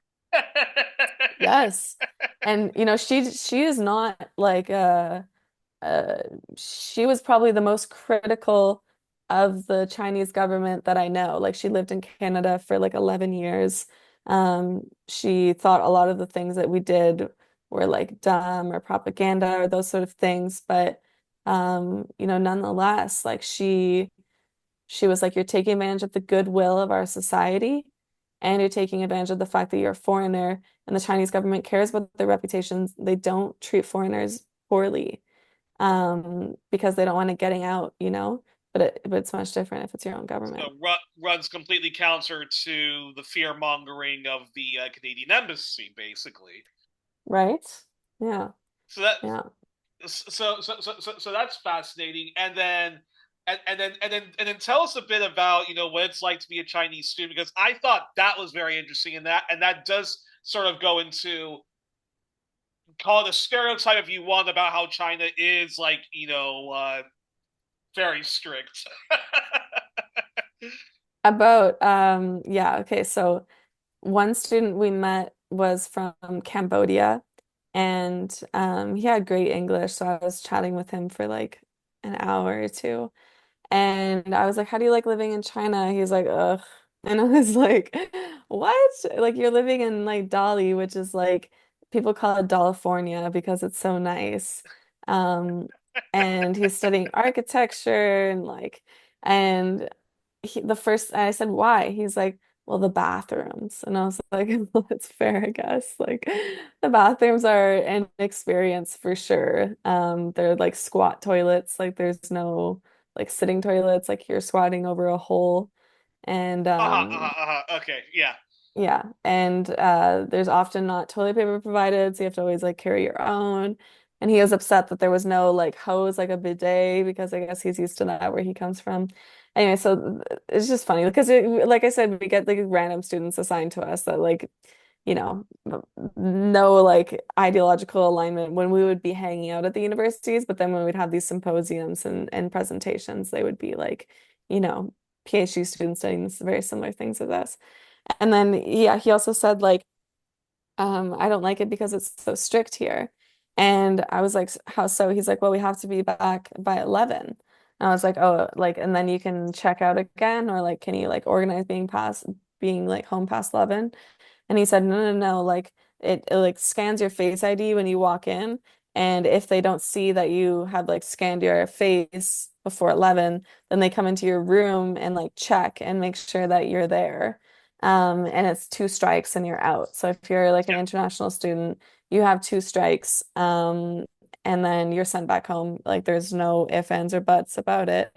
Yes. And she is not like uh, she was probably the most critical of the Chinese government that I know. Like she lived in Canada for like 11 years. She thought a lot of the things that we did were like dumb or propaganda or those sort of things. But nonetheless, like she was like, "You're taking advantage of the goodwill of our society, and you're taking advantage of the fact that you're a foreigner, and the Chinese government cares about their reputations. They don't treat foreigners poorly." Because they don't want it getting out. But it's much different if it's your own government, So runs completely counter to the fear mongering of the Canadian embassy, basically. right? Yeah, So that yeah. so that's fascinating. And then tell us a bit about what it's like to be a Chinese student, because I thought that was very interesting, and that does sort of go into, call it a stereotype if you want, about how China is like very strict. Yeah, okay. So one student we met was from Cambodia, and he had great English, so I was chatting with him for like an hour or two. And I was like, "How do you like living in China?" He's like, "Ugh." And I was like, "What? Like you're living in like Dali, which is like people call it California because it's so nice." Um, and he's studying architecture and the first I said, "Why?" He's like, "Well, the bathrooms." And I was like, "Well, that's fair, I guess." Like the bathrooms are an experience for sure. They're like squat toilets, like there's no like sitting toilets, like you're squatting over a hole. And Okay, yeah. yeah, and there's often not toilet paper provided, so you have to always like carry your own. And he was upset that there was no like hose, like a bidet, because I guess he's used to that where he comes from. Anyway, so it's just funny because like I said, we get like random students assigned to us that like, you know, no like ideological alignment when we would be hanging out at the universities, but then when we'd have these symposiums and presentations, they would be like, you know, PhD students studying very similar things as us. And then, yeah, he also said like I don't like it because it's so strict here. And I was like, how so? He's like, well, we have to be back by 11. And I was like, oh, like, and then you can check out again, or like, can you like organize being like home past 11? And he said, no, no, no, like it like scans your face ID when you walk in. And if they don't see that you have like scanned your face before 11, then they come into your room and like check and make sure that you're there. And it's two strikes and you're out. So if you're like an Yeah. international student, you have two strikes, and then you're sent back home. Like there's no ifs, ands, or buts about it.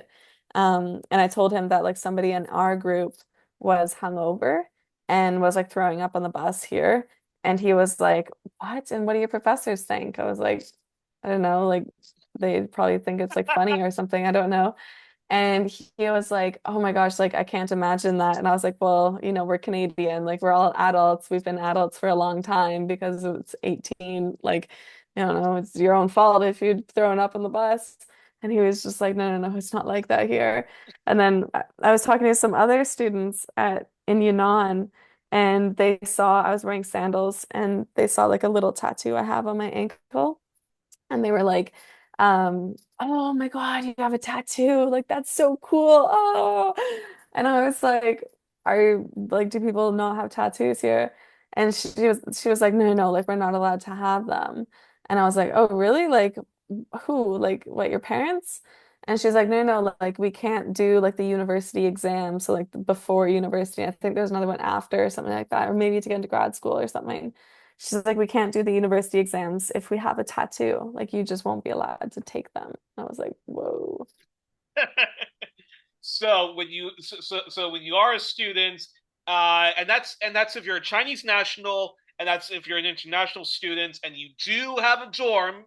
And I told him that like somebody in our group was hungover and was like throwing up on the bus here. And he was like, what? And what do your professors think? I was like, I don't know, like they probably think it's like funny or something. I don't know. And he was like, oh my gosh, like I can't imagine that. And I was like, well, we're Canadian, like we're all adults. We've been adults for a long time because it's 18. Like, I don't know, it's your own fault if you'd thrown up on the bus. And he was just like, no, no, no, it's not like that here. And then I was talking to some other students in Yunnan, and they saw I was wearing sandals, and they saw like a little tattoo I have on my ankle. And they were like, oh my God, you have a tattoo. Like, that's so cool. Oh. And I was like, are you like, do people not have tattoos here? And she was like, no, no, no, like we're not allowed to have them. And I was like, oh, really? Like who? Like what, your parents? And she's like, no, no, like we can't do like the university exam. So like before university, I think there's another one after or something like that, or maybe to get into grad school or something. She's like, we can't do the university exams if we have a tattoo. Like, you just won't be allowed to take them. I was like, whoa. So when you are a student, and that's if you're a Chinese national, and that's if you're an international student, and you do have a dorm.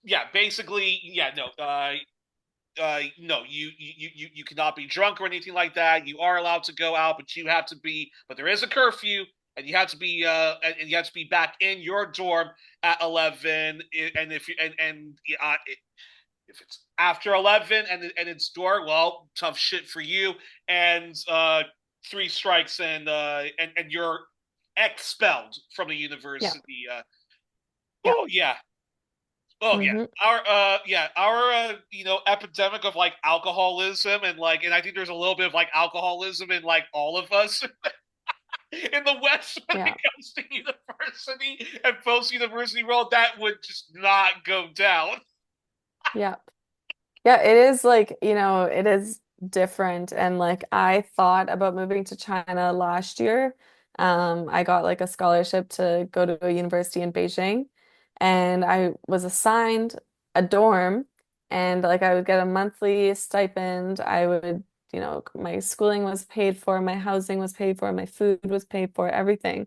Yeah, basically, yeah, no, no, you cannot be drunk or anything like that. You are allowed to go out, but but there is a curfew, and you have to be back in your dorm at 11. And if it's after 11 and it's dark, well, tough shit for you. And three strikes and you're expelled from the Yeah. university. Yeah. Oh yeah, oh yeah. Hmm. Our epidemic of like alcoholism and I think there's a little bit of like alcoholism in like all of us in the West when it Yeah. comes to university and post university world. That would just not go down. Yeah. Yeah. It is like, it is different. And like, I thought about moving to China last year. I got like a scholarship to go to a university in Beijing, and I was assigned a dorm, and like I would get a monthly stipend. I would, my schooling was paid for, my housing was paid for, my food was paid for, everything.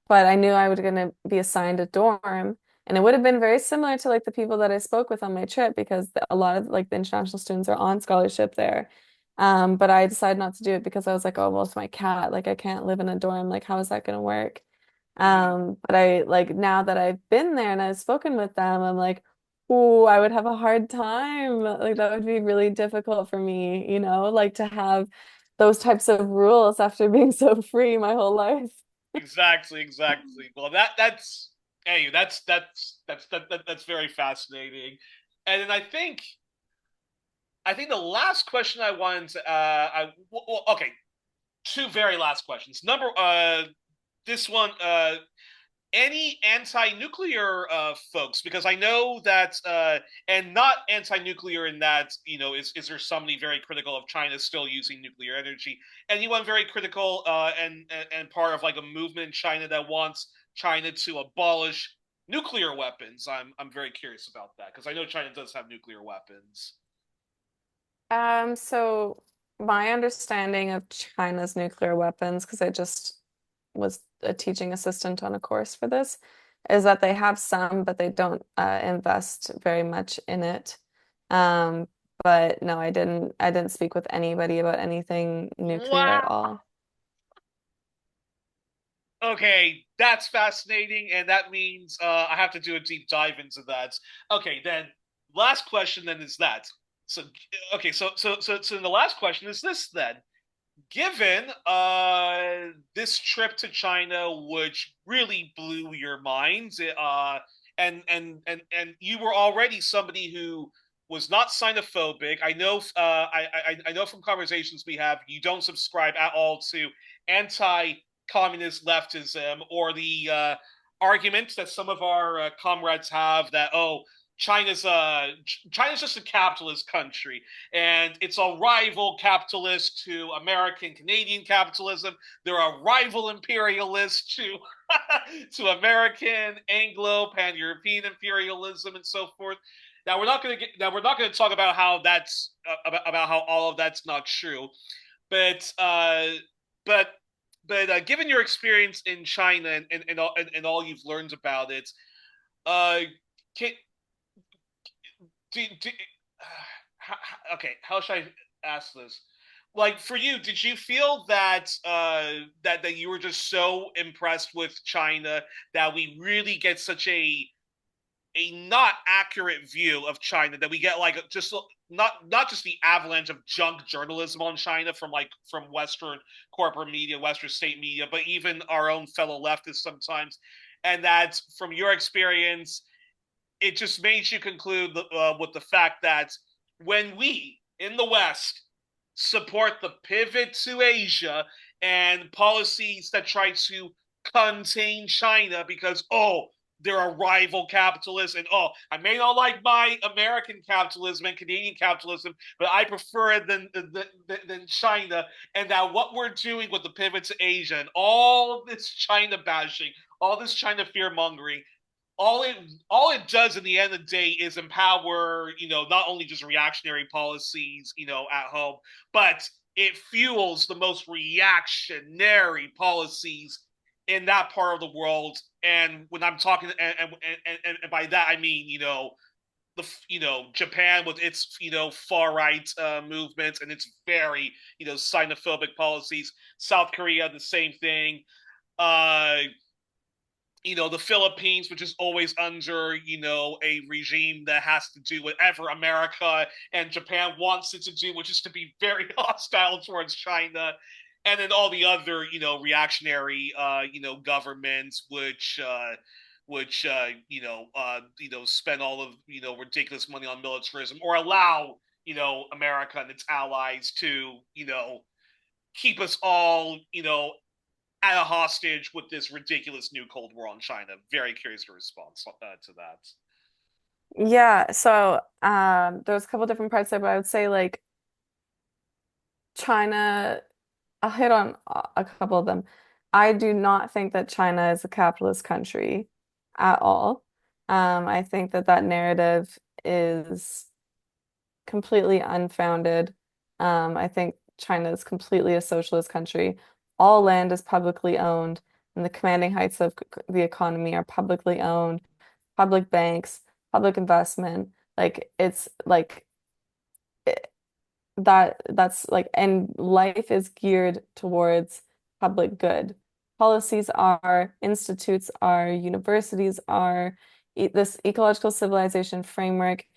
But I knew I was going to be assigned a dorm, and it would have been very similar to like the people that I spoke with on my trip, because a lot of like the international students are on scholarship there. But I decided not to do it because I was like, oh, well, it's my cat. Like I can't live in a dorm. Like how is that going to work? But I like, now that I've been there and I've spoken with them, I'm like, oh, I would have a hard time. Like that would be really difficult for me, like to have those types of rules after being so free my whole life. Exactly, exactly. Well, that's very fascinating. And then I think the last question I wanted to okay, two very last questions. This one any anti-nuclear folks, because I know that and not anti-nuclear in that is there somebody very critical of China still using nuclear energy? Anyone very critical and part of like a movement in China that wants China to abolish nuclear weapons? I'm very curious about that because I know China does have nuclear weapons. So my understanding of China's nuclear weapons, because I just was a teaching assistant on a course for this, is that they have some, but they don't invest very much in it. Um, but no, I didn't speak with anybody about anything nuclear Wow. at all. Okay, that's fascinating, and that means I have to do a deep dive into that. Okay, then last question then is that. So okay, so the last question is this then. Given this trip to China, which really blew your minds. And you were already somebody who was not xenophobic. I know from conversations we have, you don't subscribe at all to anti-communist leftism or the arguments that some of our comrades have that China's just a capitalist country and it's a rival capitalist to American Canadian capitalism. They're a rival imperialist to to American Anglo Pan European imperialism and so forth. We're not going to talk about how that's about how all of that's not true, but but given your experience in China and all you've learned about it, uh, can, do, okay, how should I ask this? Like for you, did you feel that that you were just so impressed with China that we really get such a not accurate view of China that we get like just not just the avalanche of junk journalism on China from Western corporate media, Western state media, but even our own fellow leftists sometimes, and that from your experience, it just made you conclude with the fact that when we in the West support the pivot to Asia and policies that try to contain China because, they're a rival capitalist and I may not like my American capitalism and Canadian capitalism, but I prefer it than China, and that what we're doing with the pivot to Asia and all this China bashing, all this China fear mongering, all it does in the end of the day is empower, not only just reactionary policies, at home, but it fuels the most reactionary policies in that part of the world. And when I'm talking, and by that I mean, Japan with its far right movements and its very xenophobic policies. South Korea, the same thing. Uh, the Philippines, which is always under, a regime that has to do whatever America and Japan wants it to do, which is to be very hostile towards China. And then all the other, reactionary, governments, which spend all of, ridiculous money on militarism or allow, America and its allies to, keep us all, at a hostage with this ridiculous new Cold War on China. Very curious your response to that. Yeah, so there's a couple different parts there, but I would say like China, I'll hit on a couple of them. I do not think that China is a capitalist country at all. I think that that narrative is completely unfounded. I think China is completely a socialist country. All land is publicly owned, and the commanding heights of the economy are publicly owned, public banks, public investment. Like it's like that's like, and life is geared towards public good. Policies are, institutes are, universities are, this ecological civilization framework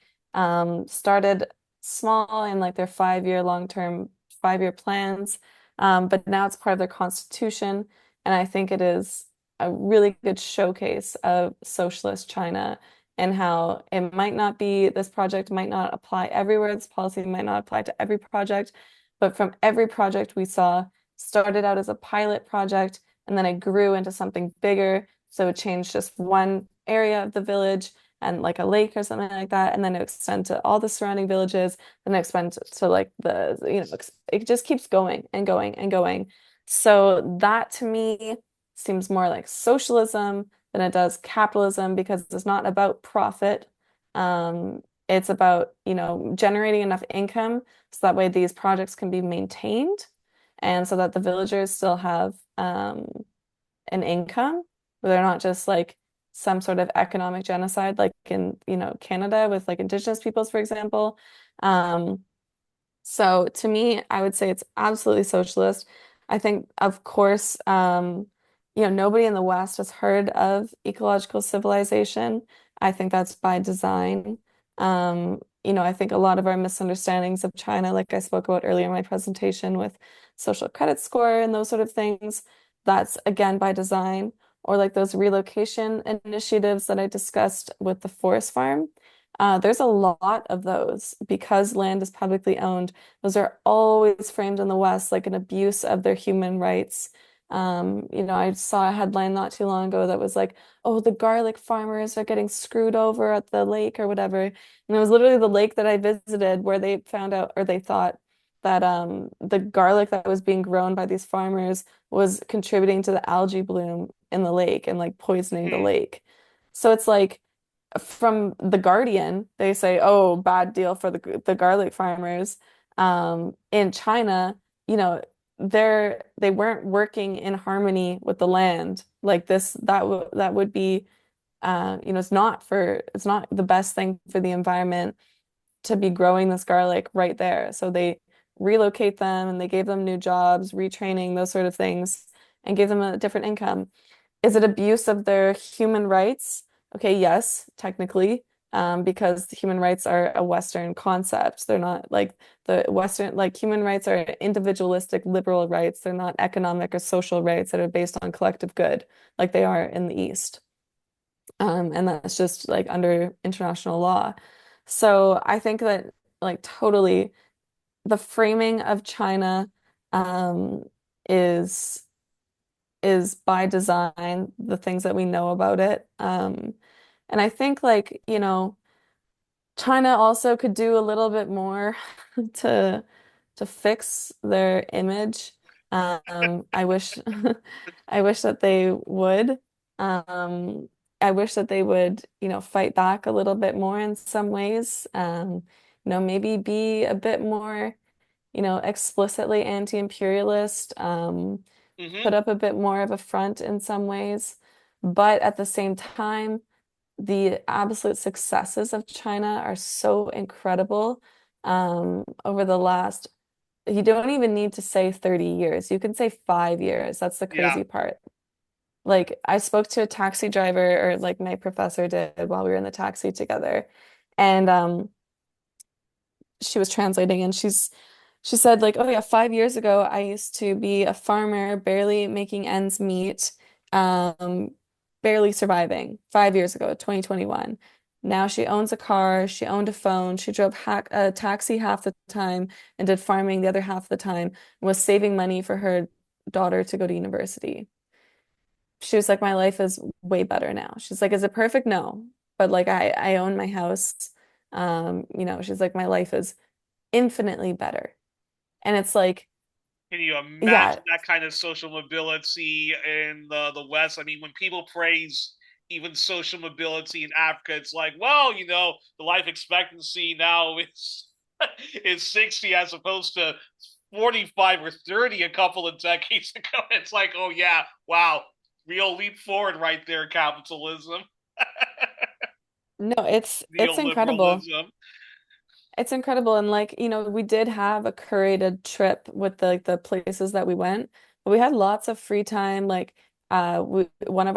started small in like their 5-year long-term 5-year plans, but now it's part of their constitution, and I think it is a really good showcase of socialist China and how it might not be, this project might not apply everywhere, this policy might not apply to every project, but from every project we saw, started out as a pilot project and then it grew into something bigger. So it changed just one area of the village and like a lake or something like that, and then it extend to all the surrounding villages, then it expand to like it just keeps going and going and going. So that to me seems more like socialism than it does capitalism because it's not about profit. It's about, generating enough income so that way these projects can be maintained and so that the villagers still have an income where they're not just like some sort of economic genocide like in, Canada with like Indigenous peoples, for example. Um, so to me, I would say it's absolutely socialist. I think, of course, nobody in the West has heard of ecological civilization. I think that's by design. I think a lot of our misunderstandings of China, like I spoke about earlier in my presentation with social credit score and those sort of things, that's again by design, or like those relocation initiatives that I discussed with the forest farm. There's a lot of those because land is publicly owned. Those are always framed in the West like an abuse of their human rights. I saw a headline not too long ago that was like, oh, the garlic farmers are getting screwed over at the lake or whatever. And it was literally the lake that I visited where they found out or they thought that the garlic that was being grown by these farmers was contributing to the algae bloom in the lake and like poisoning the Hmm. lake. So it's like from The Guardian, they say, oh, bad deal for the garlic farmers. In China, you know, they weren't working in harmony with the land. Like this, that would be it's not the best thing for the environment to be growing this garlic right there. So they relocate them and they gave them new jobs, retraining, those sort of things, and gave them a different income. Is it abuse of their human rights? Okay, yes, technically, because human rights are a Western concept. They're not like the Western, like human rights are individualistic liberal rights. They're not economic or social rights that are based on collective good, like they are in the East. And that's just like under international law. So I think that like totally the framing of China um, is is by design, the things that we know about it. And I think like, China also could do a little bit more to to fix their image. I wish I wish that they would. Um, I wish that they would, fight back a little bit more in some ways. Maybe be a bit more, explicitly anti-imperialist. Hmm. Put up a bit more of a front in some ways. But at the same time, the absolute successes of China are so incredible over the last, you don't even need to say 30 years. You can say 5 years. That's the Yeah. crazy part. Like, I spoke to a taxi driver, or like my professor did while we were in the taxi together. And she was translating and she said like, oh yeah, 5 years ago I used to be a farmer, barely making ends meet, um, barely surviving. 5 years ago, 2021. Now she owns a car, she owned a phone, she drove a taxi half the time and did farming the other half of the time and was saving money for her daughter to go to university. She was like, my life is way better now. She's like, is it perfect? No. But like I own my house. She's like, my life is infinitely better. And it's like, Can you yeah, imagine that kind of social mobility in the West? I mean, when people praise even social mobility in Africa, it's like, well, the life expectancy now is is 60 as opposed to 45 or 30 a couple of decades ago. It's like, oh yeah, wow, real leap forward right there, capitalism, no, it's incredible. neoliberalism. It's incredible. And like, we did have a curated trip with the places that we went, but we had lots of free time. Like, one of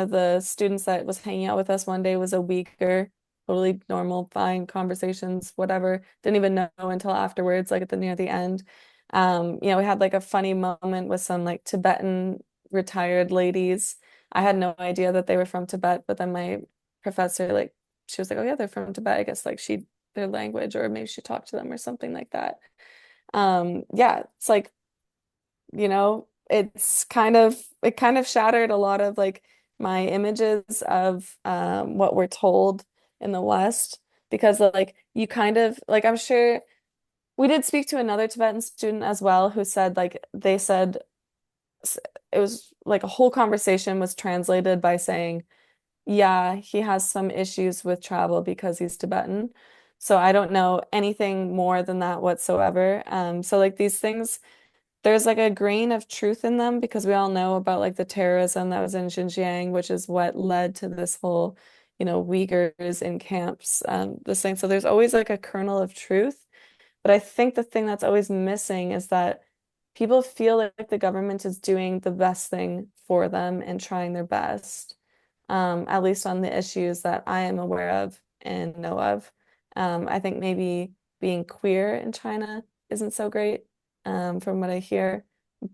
the students that was hanging out with us one day was a Uyghur, totally normal, fine conversations, whatever. Didn't even know until afterwards, like at the near the end. We had like a funny moment with some like Tibetan retired ladies. I had no idea that they were from Tibet, but then my professor, like, she was like, oh yeah, they're from Tibet. I guess like she their language or maybe she talked to them or something like that. Yeah, it's like, it kind of shattered a lot of like my images of what we're told in the West because like you kind of like I'm sure we did speak to another Tibetan student as well who said like they said it was like a whole conversation was translated by saying yeah, he has some issues with travel because he's Tibetan. So I don't know anything more than that whatsoever. So like these things, there's like a grain of truth in them because we all know about like the terrorism that was in Xinjiang, which is what led to this whole, Uyghurs in camps, this thing. So there's always like a kernel of truth. But I think the thing that's always missing is that people feel like the government is doing the best thing for them and trying their best, at least on the issues that I am aware of and know of. I think maybe being queer in China isn't so great, from what I hear.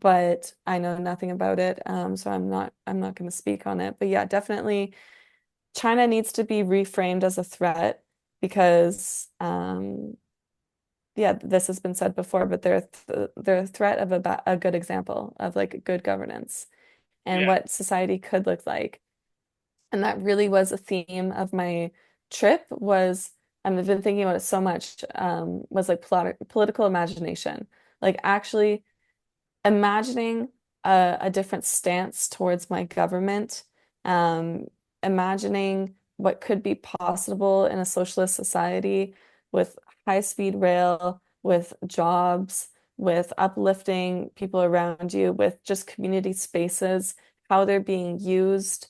but I know nothing about it. So I'm not going to speak on it. But yeah, definitely China needs to be reframed as a threat because yeah, this has been said before, but they're a threat of a good example of like good governance and Yeah. what society could look like. And that really was a theme of my trip was I've been thinking about it so much, was like political imagination. Like actually imagining a different stance towards my government, um, imagining what could be possible in a socialist society with high-speed rail, with jobs, with uplifting people around you, with just community spaces, how they're being used.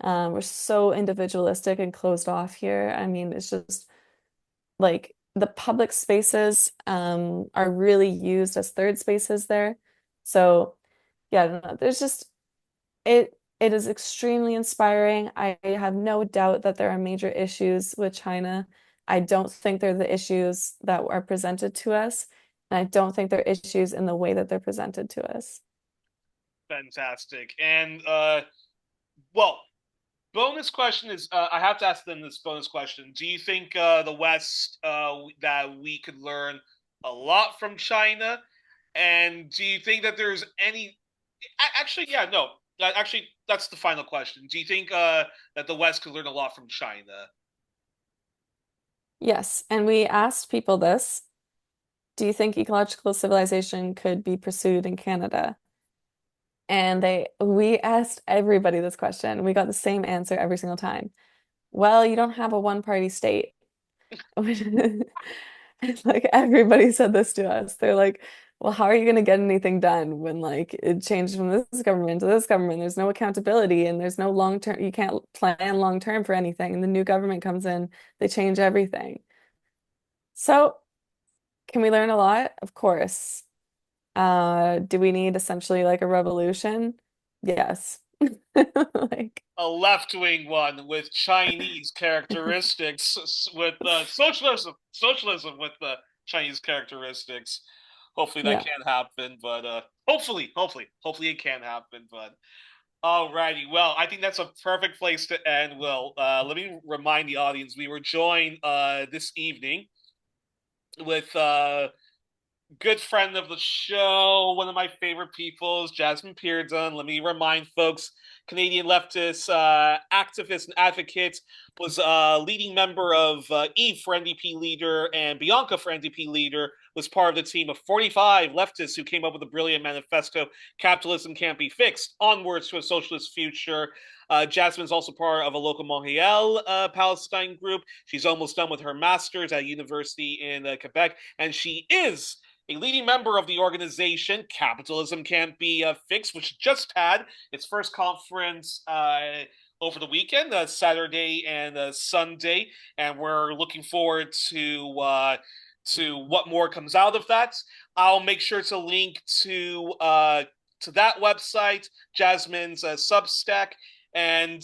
We're so individualistic and closed off here. I mean, it's just like the public spaces are really used as third spaces there. So yeah, I don't know. There's just it is extremely inspiring. I have no doubt that there are major issues with China. I don't think they're the issues that are presented to us, and I don't think they're issues in the way that they're presented to us. Fantastic. And well, bonus question is I have to ask them this bonus question. Do you think the West that we could learn a lot from China? And do you think that there's any actually yeah, no. Actually that's the final question. Do you think that the West could learn a lot from China? Yes, and we asked people this. Do you think ecological civilization could be pursued in Canada? And we asked everybody this question. We got the same answer every single time. Well, you don't have a one-party state. Like everybody said this to us. They're like, well, how are you going to get anything done when like it changed from this government to this government? There's no accountability and there's no long term, you can't plan long term for anything. And the new government comes in, they change everything. So, can we learn a lot? Of course. Do we need essentially like a revolution? Yes. Like, A left-wing one with Chinese characteristics, with socialism with the Chinese characteristics. Hopefully that yeah. can happen, but hopefully it can happen. But alrighty, well, I think that's a perfect place to end. Well, let me remind the audience we were joined this evening with good friend of the show, one of my favorite people is Jasmine Peardon. Let me remind folks, Canadian leftist, activist and advocate, was a leading member of Yves for NDP leader and Bianca for NDP leader, was part of the team of 45 leftists who came up with a brilliant manifesto, Capitalism Can't Be Fixed, Onwards to a Socialist Future. Jasmine's also part of a local Montreal Palestine group. She's almost done with her master's at a university in Quebec, and she is a leading member of the organization Capitalism Can't Be Fixed, which just had its first conference over the weekend, Saturday and Sunday, and we're looking forward to what more comes out of that. I'll make sure to link to that website, Jasmine's Substack, and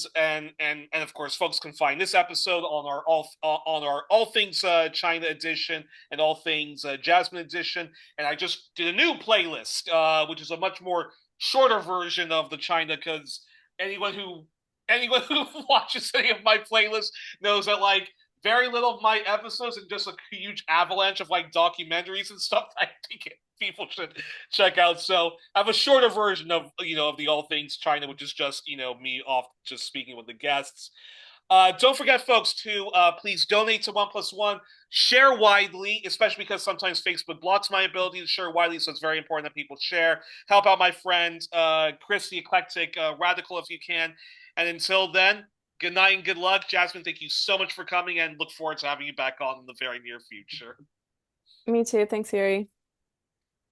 of course, folks can find this episode on our all things China edition and all things Jasmine edition. And I just did a new playlist, which is a much more shorter version of the China, because anyone who anyone who watches any of my playlists knows that like very little of my episodes and just a huge avalanche of like documentaries and stuff. I think people should check out. So I have a shorter version of of the all things China, which is just me off just speaking with the guests. Don't forget, folks, to please donate to One Plus One. Share widely, especially because sometimes Facebook blocks my ability to share widely, so it's very important that people share. Help out my friend Chris, the eclectic radical, if you can. And until then, good night and good luck. Jasmine, thank you so much for coming and look forward to having you back on in the very near future. Me too. Thanks, Yuri.